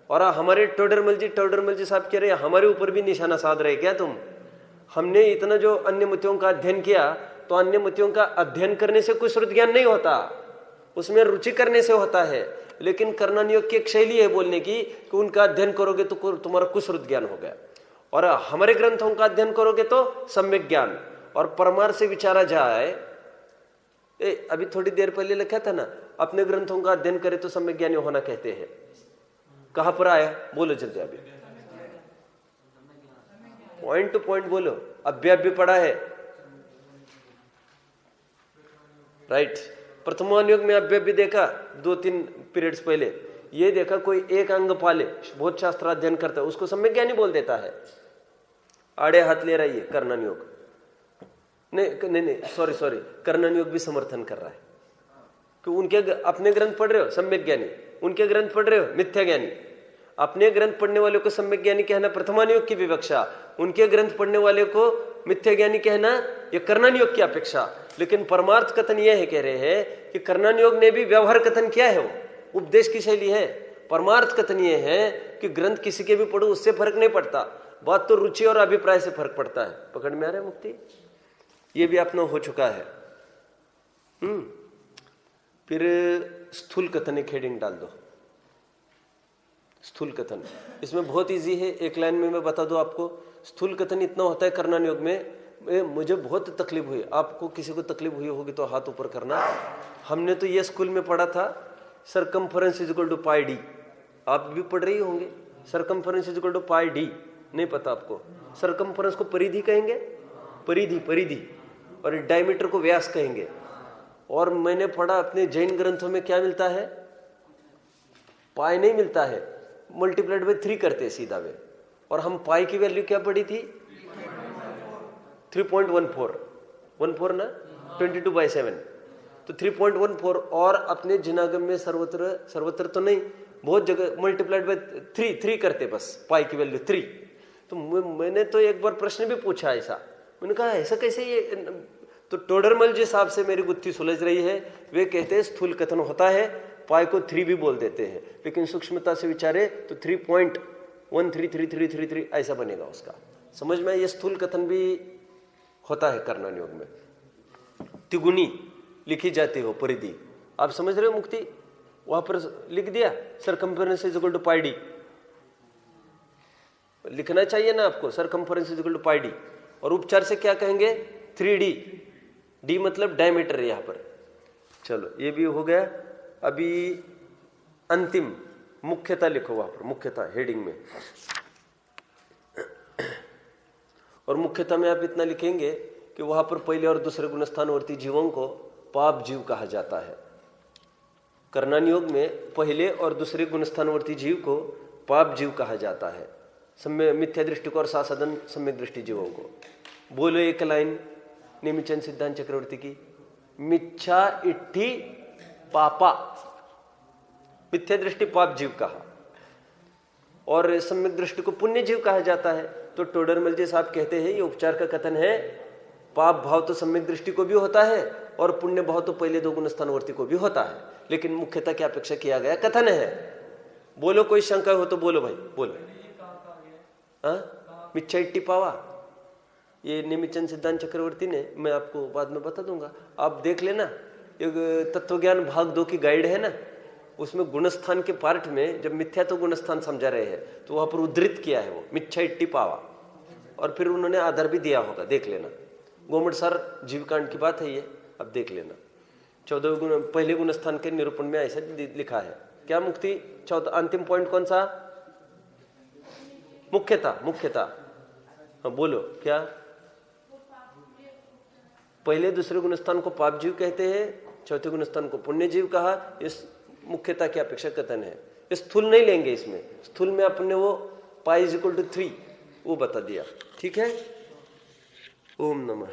और हमारे टोडरमल जी साहब कह रहे हैं हमारे ऊपर भी निशाना साध रहे क्या तुम? हमने इतना जो अन्य मतियों का अध्ययन किया, तो अन्य मतियों का अध्ययन करने से कुश्रुत ज्ञान नहीं होता, उसमें रुचि करने से होता है। लेकिन कर्णनियोग की एक शैली है बोलने की कि उनका अध्ययन करोगे तो तुम्हारा कुश्रुत ज्ञान हो गया, और हमारे ग्रंथों का अध्ययन करोगे तो सम्यक ज्ञान। और परमार्थ से विचारा जाए, अभी थोड़ी देर पहले लिखा था ना, अपने ग्रंथों का अध्ययन करे तो सम्यक ज्ञानी होना कहते हैं। कहां पर आया? बोलो जल्दी, अभी पॉइंट टू पॉइंट बोलो। अभ्याभ्य पढ़ा है, राइट? प्रथमानुयोग में अभ्याभ्य देखा 2-3 पीरियड्स पहले, ये देखा कोई एक अंग पाले, बहुत शास्त्र अध्ययन करता है, उसको सम्यक ज्ञानी बोल देता है। आड़े हाथ ले रही है कर्णनियोग। नहीं नहीं नहीं, सॉरी, कर्णन योग भी समर्थन कर रहा है कि उनके अपने ग्रंथ पढ़ रहे हो सम्यक ज्ञानी, उनके ग्रंथ पढ़ रहे हो मिथ्या ज्ञानी। अपने ग्रंथ पढ़ने वाले को सम्यक ज्ञानी कहना प्रथमान योग की विवक्षा, उनके ग्रंथ पढ़ने वाले को मिथ्या ज्ञानी कहना यह कर्णन योग की अपेक्षा। लेकिन परमार्थ कथन यह है, कह रहे हैं कि कर्णन योग ने भी व्यवहार कथन किया है, वो उपदेश की शैली है। परमार्थ कथन यह है कि ग्रंथ किसी के भी पढ़ो उससे फर्क नहीं पड़ता, बात तो रुचि और अभिप्राय से फर्क पड़ता है। पकड़ में आ रहा है मुक्ति? ये भी अपना हो चुका है। फिर स्थूल कथन एक हेडिंग डाल दो, स्थूल कथन। इसमें बहुत इजी है, एक लाइन में मैं बता दूं आपको। स्थूल कथन इतना होता है कर्णन योग में, मुझे बहुत तकलीफ हुई, आपको किसी को तकलीफ हुई होगी तो हाथ ऊपर करना। हमने तो ये स्कूल में पढ़ा था, circumference is equal to pi D. आप भी पढ़ रही होंगे, circumference is equal to pi D. नहीं पता आपको? सरकमफरेंस को परिधि कहेंगे, परिधि, और डायमीटर को व्यास कहेंगे। और मैंने पढ़ा अपने जैन ग्रंथों में क्या मिलता है, पाई नहीं मिलता है, मल्टीप्लाइड बाय 3 करते हैं सीधा वे। और हम पाई की वैल्यू क्या पढ़ी थी? 3.14 ना, 22/7, तो 3.14। और अपने जिनागम में सर्वत्र तो नहीं, बहुत जगह मल्टीप्लाइड बाय 3 करते, बस पाई की वैल्यू 3। तो मैंने तो एक बार प्रश्न भी पूछा ऐसा, मैंने कहा ऐसा कैसे ये? तो टोडरमल जिस हिसाब से मेरी गुत्थी सुलझ रही है, वे कहते हैं स्थूल कथन होता है, पाई को 3 भी बोल देते हैं, लेकिन सूक्ष्मता से विचारे तो 3.133333 ऐसा बनेगा उसका। समझ में? ये स्थूल कथन भी होता है कर्णन योग में। तिगुनी लिखी जाती हो परिधि, आप समझ रहे हो मुक्ति? वहां पर लिख दिया circumference is equal to pi D, लिखना चाहिए ना आपको, circumference is equal to pi D. और उपचार से क्या कहेंगे? 3D, डी मतलब डायमीटर यहां पर। चलो ये भी हो गया। अभी अंतिम मुख्यता लिखो वहां पर, मुख्यता हेडिंग में। और मुख्यता में आप इतना लिखेंगे कि वहां पर पहले और दूसरे गुणस्थानवर्ती जीवों को पाप जीव कहा जाता है। कर्णन योग में पहले और दूसरे गुणस्थानवर्ती जीव को पाप जीव कहा जाता है, मिथ्या दृष्टि को और साधन सम्यक दृष्टि जीवों को। बोलो एक लाइन नेमिचंद सिद्धांत चक्रवर्ती की, मिच्छा इट्ठी पापा, मिथ्या दृष्टि पाप जीव कहा और सम्यक दृष्टि को पुण्य जीव कहा जाता है। तो टोडरमल जी साहब कहते हैं ये उपचार का कथन है, पाप भाव तो सम्यक दृष्टि को भी होता है और पुण्य भाव तो पहले 2 गुणस्थानवर्ती को भी होता है, लेकिन मुख्यतः क्या अपेक्षा किया गया कथन है। बोलो कोई शंका हो तो बोलो भाई, बोलो। मिच्छा इट्टी पावा, ये नेमिचंद सिद्धांत चक्रवर्ती ने, मैं आपको बाद में बता दूंगा, आप देख लेना। एक तत्वज्ञान भाग 2 की गाइड है ना, उसमें गुणस्थान के पार्ट में जब मिथ्या तो गुणस्थान समझा रहे हैं तो वहां पर उद्धृत किया है वो मिच्छा इट्टी पावा, और फिर उन्होंने आधार भी दिया होगा, देख लेना। गोमट सर जीवकांड की बात है ये, अब देख लेना। 14 गुण पहले गुणस्थान के निरूपण में ऐसा लिखा है। क्या मुक्ति? 14 अंतिम पॉइंट कौन सा? मुख्यता। हाँ बोलो क्या? पहले दूसरे गुणस्थान को पाप जीव कहते हैं, चौथे गुणस्थान को पुण्य जीव कहा। इस मुख्यता की अपेक्षा कथन है। स्थूल नहीं लेंगे इसमें, स्थूल में अपने वो पाई इज इक्वल टू 3 वो बता दिया। ठीक है, ओम नमः।